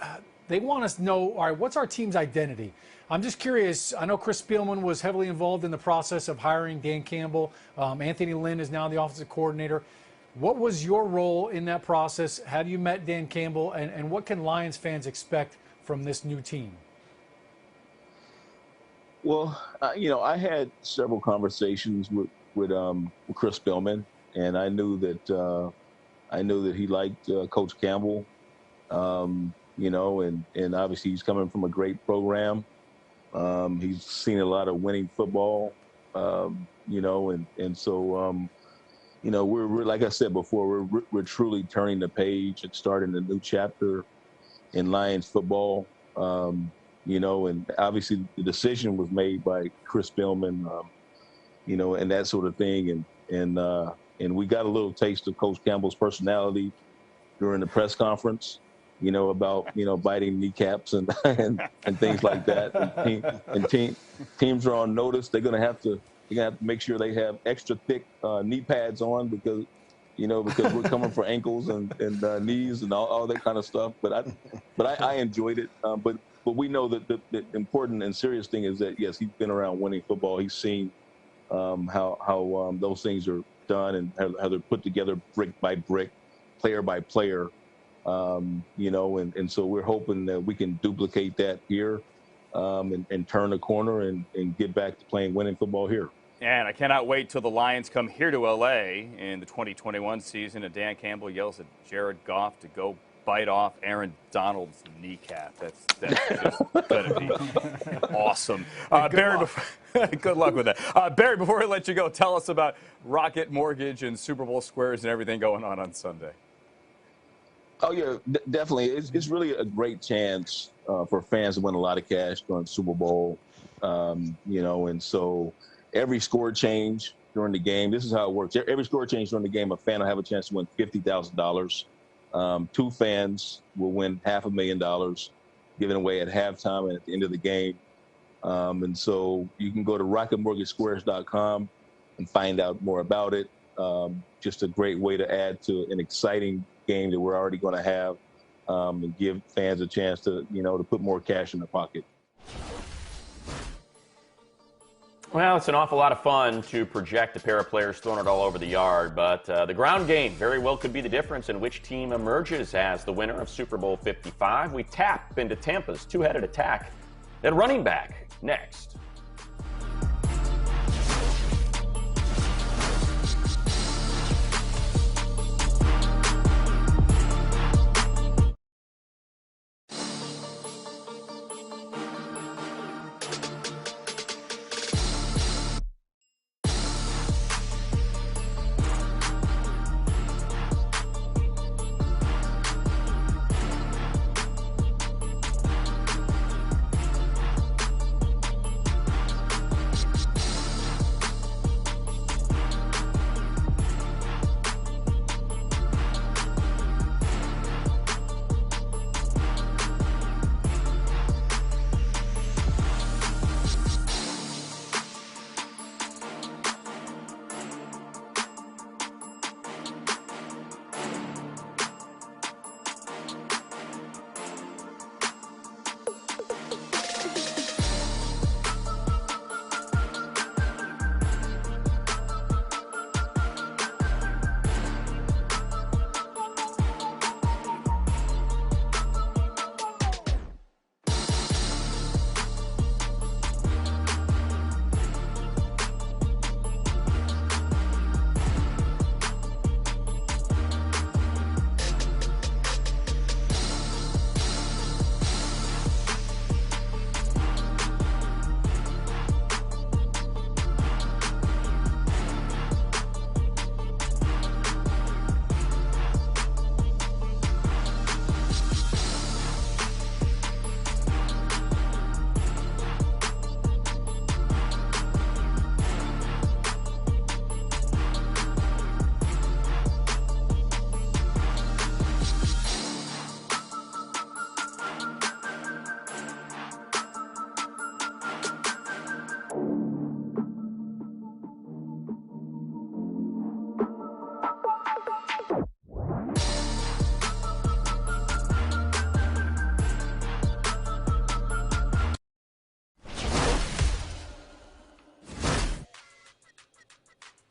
they want us to know, all right, what's our team's identity? I'm just curious. I know Chris Spielman was heavily involved in the process of hiring Dan Campbell. Anthony Lynn is now the offensive coordinator. What was your role in that process? Have you met Dan Campbell, and what can Lions fans expect from this new team? Well, I had several conversations with Chris Spielman, and I knew that he liked Coach Campbell. And obviously he's coming from a great program. He's seen a lot of winning football, and so we're like I said before, we're truly turning the page and starting a new chapter in Lions football. And obviously the decision was made by Chris Spielman, and that sort of thing. And we got a little taste of Coach Campbell's personality during the press conference, about, biting kneecaps and things like that. Teams are on notice. They're going to have to make sure they have extra thick knee pads on because we're coming for ankles and knees and all that kind of stuff. But I enjoyed it. But we know that the important and serious thing is that, yes, he's been around winning football. He's seen how those things are done and how they're put together brick by brick, player by player. And so we're hoping that we can duplicate that here and turn the corner and get back to playing winning football here. And I cannot wait till the Lions come here to L.A. in the 2021 season and Dan Campbell yells at Jared Goff to go bite off Aaron Donald's kneecap. That's just going to be awesome. Barry, good luck with that. Barry, before we let you go, tell us about Rocket Mortgage and Super Bowl squares and everything going on Sunday. Oh, yeah, definitely. It's really a great chance for fans to win a lot of cash during the Super Bowl, and so every score change during the game, this is how it works. Every score change during the game, a fan will have a chance to win $50,000. 2 fans will win $500,000 given away at halftime and at the end of the game. And so you can go to rocketmortgagesquares.com and find out more about it. Just a great way to add to an exciting game that we're already going to have and give fans a chance to, to put more cash in their pocket. Well, it's an awful lot of fun to project a pair of players throwing it all over the yard, but the ground game very well could be the difference in which team emerges as the winner of Super Bowl 55. We tap into Tampa's two-headed attack at running back next.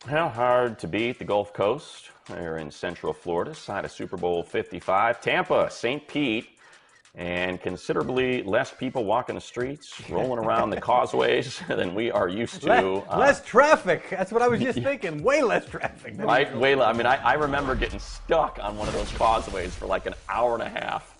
How hard to beat the Gulf Coast. They're in Central Florida, side of Super Bowl 55. Tampa, St. Pete, and considerably less people walking the streets, rolling around the causeways than we are used to. Less traffic. That's what I was just thinking. Way less traffic. Right, way less. I mean, I remember getting stuck on one of those causeways for like an hour and a half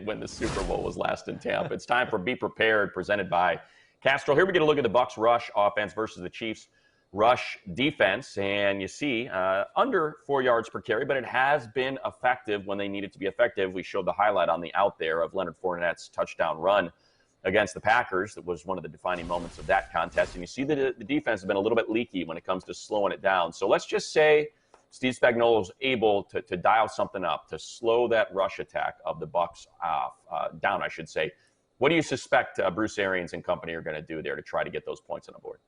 when the Super Bowl was last in Tampa. It's time for Be Prepared, presented by Castrol. Here we get a look at the Bucs rush offense versus the Chiefs rush defense, and you see under 4 yards per carry, but it has been effective when they need it to be effective. We showed the highlight on the out there of Leonard Fournette's touchdown run against the Packers. That was one of the defining moments of that contest, and you see that the defense has been a little bit leaky when it comes to slowing it down. So let's just say Steve Spagnolo is able to dial something up to slow that rush attack of the Bucs down, I should say. What do you suspect Bruce Arians and company are going to do there to try to get those points on the board?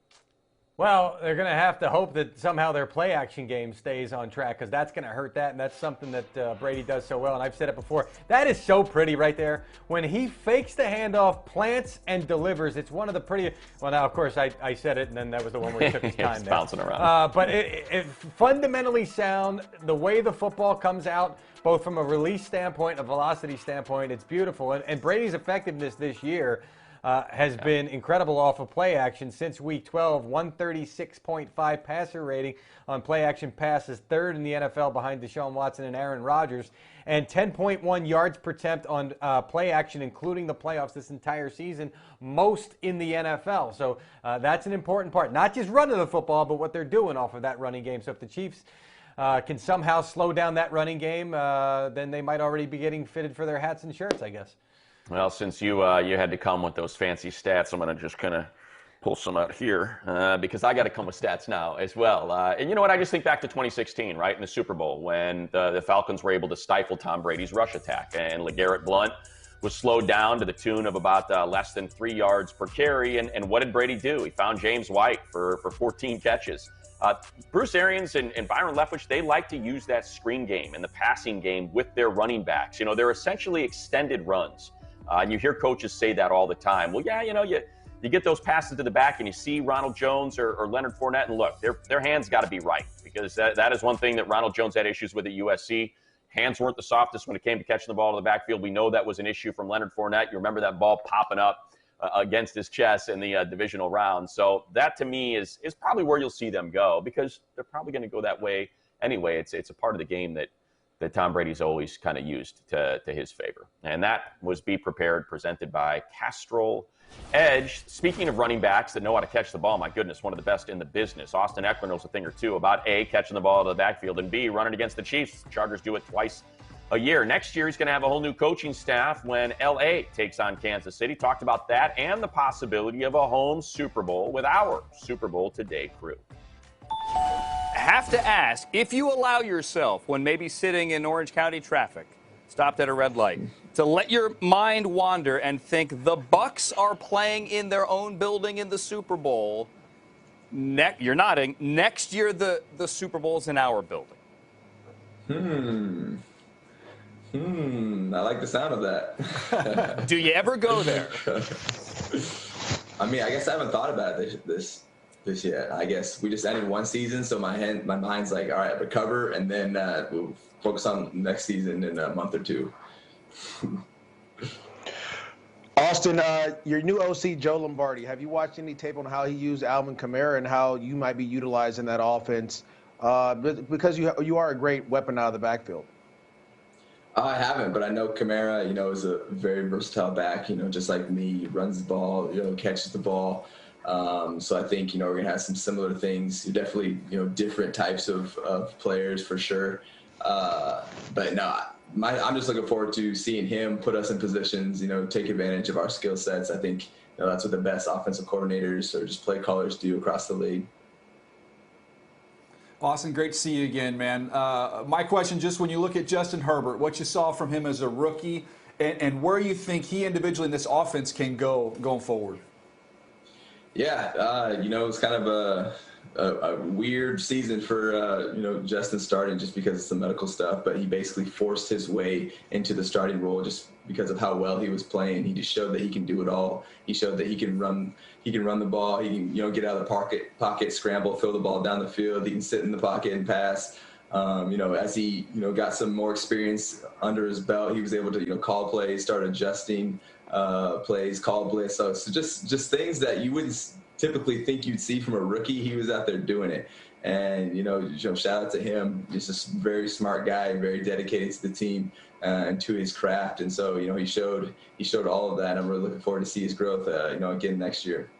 Well, they're going to have to hope that somehow their play-action game stays on track, because that's going to hurt that, and that's something that Brady does so well, and I've said it before. That is so pretty right there. When he fakes the handoff, plants, and delivers, it's one of the pretty – well, now, of course, I said it, and then that was the one where he took his time there. Bouncing around. But it fundamentally sound, the way the football comes out, both from a release standpoint, a velocity standpoint, it's beautiful. And Brady's effectiveness this year – has been incredible off of play action since week 12. 136.5 passer rating on play action passes, third in the NFL behind Desean Watson and Aaron Rodgers, and 10.1 yards per attempt on play action, including the playoffs this entire season, most in the NFL. So that's an important part, not just running the football, but what they're doing off of that running game. So if the Chiefs can somehow slow down that running game, then they might already be getting fitted for their hats and shirts, I guess. Well, since you had to come with those fancy stats, I'm going to just kind of pull some out here because I got to come with stats now as well. And you know what? I just think back to 2016, right, in the Super Bowl when the Falcons were able to stifle Tom Brady's rush attack. And LeGarrette Blount was slowed down to the tune of about less than 3 yards per carry. And what did Brady do? He found James White for 14 catches. Bruce Arians and Byron Leftwich, they like to use that screen game and the passing game with their running backs. You know, they're essentially extended runs. And you hear coaches say that all the time. Well, yeah, you know, you get those passes to the back and you see Ronald Jones or Leonard Fournette, and look, their hands got to be right, because that is one thing that Ronald Jones had issues with at USC. Hands weren't the softest when it came to catching the ball in the backfield. We know that was an issue from Leonard Fournette. You remember that ball popping up against his chest in the divisional round. So that, to me, is probably where you'll see them go, because they're probably going to go that way anyway. It's a part of the game that Tom Brady's always kind of used to his favor. And that was Be Prepared, presented by Castrol Edge. Speaking of running backs that know how to catch the ball, my goodness, one of the best in the business. Austin Eckler knows a thing or two about A, catching the ball out of the backfield, and B, running against the Chiefs. The Chargers do it twice a year. Next year, he's going to have a whole new coaching staff when L.A. takes on Kansas City. Talked about that and the possibility of a home Super Bowl with our Super Bowl Today crew. Have to ask, if you allow yourself, when maybe sitting in Orange County traffic, stopped at a red light, to let your mind wander and think the Bucs are playing in their own building in the Super Bowl, you're nodding, next year the Super Bowl's in our building. I like the sound of that. Do you ever go there? I mean, I guess I haven't thought about this yet. I guess we just ended one season, so my mind's like, all right, recover, and then we'll focus on next season in a month or two. Austin, your new OC, Joe Lombardi, have you watched any tape on how he used Alvin Kamara and how you might be utilizing that offense? Because you are a great weapon out of the backfield. I haven't, but I know Kamara, is a very versatile back, just like me. He runs the ball, catches the ball. So I think, we're going to have some similar things. Definitely, different types of players for sure. But no, I'm just looking forward to seeing him put us in positions, take advantage of our skill sets. I think that's what the best offensive coordinators or just play callers do across the league. Austin, great to see you again, man. My question, just when you look at Justin Herbert, what you saw from him as a rookie, and where you think he individually in this offense can go going forward. Yeah, you know, it's kind of a weird season for, you know, Justin starting just because of some medical stuff, but he basically forced his way into the starting role just because of how well he was playing. He just showed that he can do it all. He showed that he can run the ball. He can, you know, get out of the pocket, scramble, throw the ball down the field. He can sit in the pocket and pass. You know, as he, you know, got some more experience under his belt, he was able to, you know, call plays, start adjusting plays, call blitz. So just things that you wouldn't typically think you'd see from a rookie. He was out there doing it. And, you know, shout out to him. Just a very smart guy, very dedicated to the team and to his craft. And so, you know, he showed all of that. And I'm really looking forward to see his growth, you know, again next year.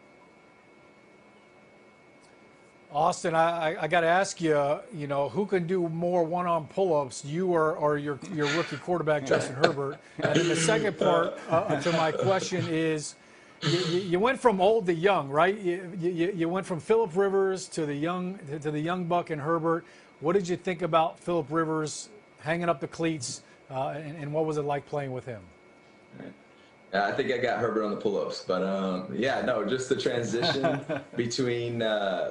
Austin, I got to ask you, you know, who can do more one-arm pull-ups, you or your rookie quarterback, Justin Herbert? And then the second part to my question is, you went from old to young, right? You went from Phillip Rivers to the young buck and Herbert. What did you think about Phillip Rivers hanging up the cleats, and what was it like playing with him? I think I got Herbert on the pull-ups, but yeah, no, just the transition between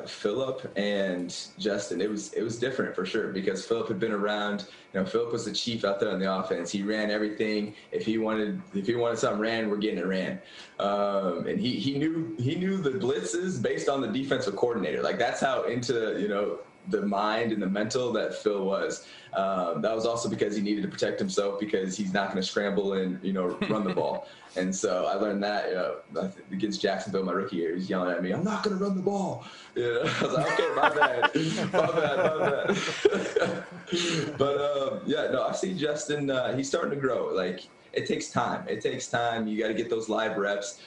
Phillip and Justin, it was different for sure because Phillip had been around. You know, Phillip was the chief out there on the offense. He ran everything. If he wanted something ran, we're getting it ran. And he knew the blitzes based on the defensive coordinator. Like that's how into, you know, the mind and the mental that Phil was. That was also because he needed to protect himself because he's not going to scramble and, you know, run the ball. And so I learned that, you know, against Jacksonville my rookie year. He's yelling at me, "I'm not going to run the ball." You know, I was like, okay, my bad. But yeah, no, I see Justin, he's starting to grow. Like it takes time. You got to get those live reps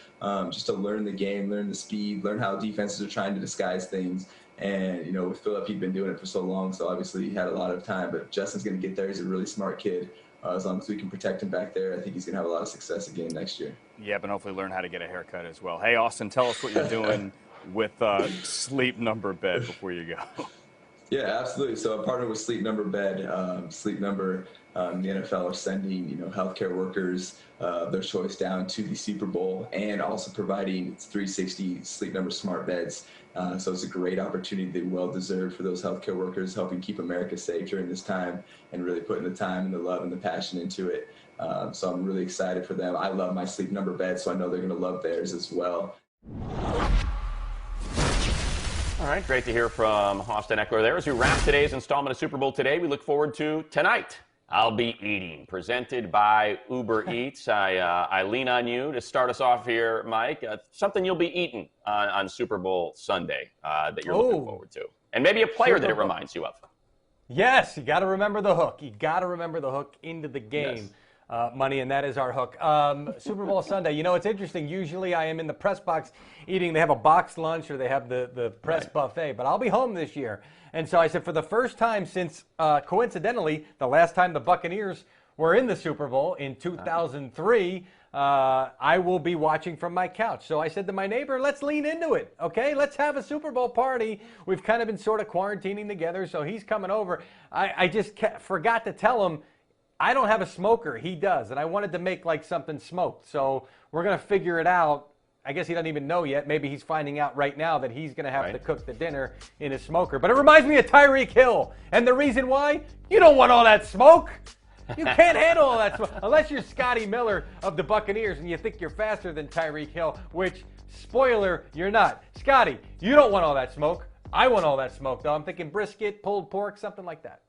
just to learn the game, learn the speed, learn how defenses are trying to disguise things. And, you know, with Phillip, he'd been doing it for so long, so obviously he had a lot of time. But Justin's going to get there. He's a really smart kid. As long as we can protect him back there, I think he's going to have a lot of success again next year. Yeah, but hopefully learn how to get a haircut as well. Hey, Austin, tell us what you're doing with Sleep Number Bed before you go. Yeah, absolutely. So I'm partnered with Sleep Number Bed. Sleep Number, the NFL are sending, you know, healthcare workers their choice down to the Super Bowl and also providing 360 Sleep Number smart beds. So it's a great opportunity, they well deserved for those healthcare workers, helping keep America safe during this time and really putting the time and the love and the passion into it. So I'm really excited for them. I love my Sleep Number bed, so I know they're going to love theirs as well. All right, great to hear from Austin Eckler there as we wrap today's installment of Super Bowl Today. We look forward to tonight. I'll Be Eating, presented by Uber Eats. I lean on you to start us off here, Mike. Something you'll be eating on Super Bowl Sunday that you're looking forward to. And maybe a player that it reminds you of. Yes, you got to remember the hook. You got to remember the hook into the game. Yes. Money, and that is our hook. Super Bowl Sunday. You know, it's interesting. Usually I am in the press box eating. They have a boxed lunch or they have the press buffet, but I'll be home this year. And so I said, for the first time since, coincidentally, the last time the Buccaneers were in the Super Bowl in 2003, I will be watching from my couch. So I said to my neighbor, let's lean into it, okay? Let's have a Super Bowl party. We've kind of been sort of quarantining together, so he's coming over. I just forgot to tell him, I don't have a smoker. He does, and I wanted to make like something smoked. So we're going to figure it out. I guess he doesn't even know yet. Maybe he's finding out right now that he's going to have to cook the dinner in his smoker. But it reminds me of Tyreek Hill. And the reason why? You don't want all that smoke. You can't handle all that smoke. Unless you're Scotty Miller of the Buccaneers and you think you're faster than Tyreek Hill, which, spoiler, you're not. Scotty, you don't want all that smoke. I want all that smoke, though. I'm thinking brisket, pulled pork, something like that.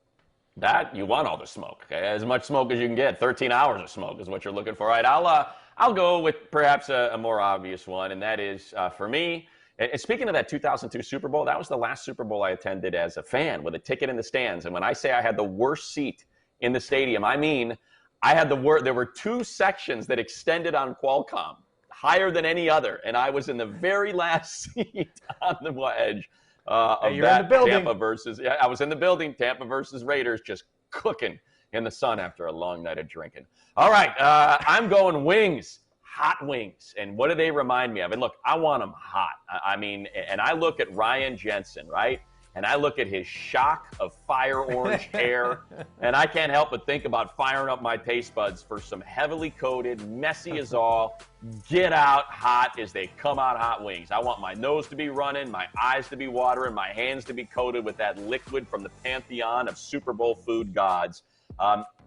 That, you want all the smoke, okay? As much smoke as you can get. 13 hours of smoke is what you're looking for. All right, I'll go with perhaps a more obvious one, and that is, for me, and speaking of that 2002 Super Bowl, that was the last Super Bowl I attended as a fan with a ticket in the stands. And when I say I had the worst seat in the stadium, I mean I had there were two sections that extended on Qualcomm, higher than any other, and I was in the very last seat on the edge. Of that Tampa versus, I was in the building, Tampa versus Raiders, just cooking in the sun after a long night of drinking. All right, I'm going wings, hot wings. And what do they remind me of? And look, I want them hot. I mean, and I look at Ryan Jensen, right? and I look at his shock of fire orange hair, and I can't help but think about firing up my taste buds for some heavily coated, messy as all, get out hot as they come out hot wings. I want my nose to be running, my eyes to be watering, my hands to be coated with that liquid from the pantheon of Super Bowl food gods.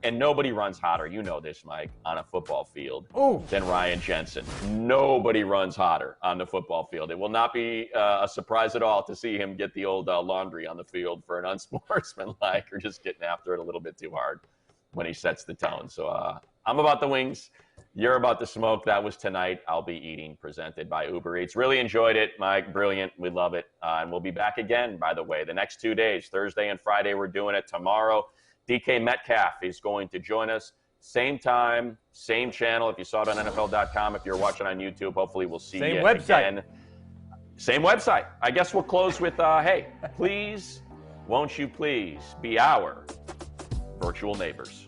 And nobody runs hotter, you know this, Mike, on a football field than Ryan Jensen. Nobody runs hotter on the football field. It will not be a surprise at all to see him get the old laundry on the field for an unsportsmanlike or just getting after it a little bit too hard when he sets the tone. So I'm about the wings. You're about the smoke. That was tonight. I'll be eating, presented by Uber Eats. Really enjoyed it, Mike. Brilliant. We love it. And we'll be back again, by the way, the next 2 days, Thursday and Friday. We're doing it tomorrow. DK Metcalf is going to join us. Same time, same channel. If you saw it on NFL.com, if you're watching on YouTube, hopefully we'll see you again. Same website. I guess we'll close with, hey, please, won't you please be our virtual neighbors.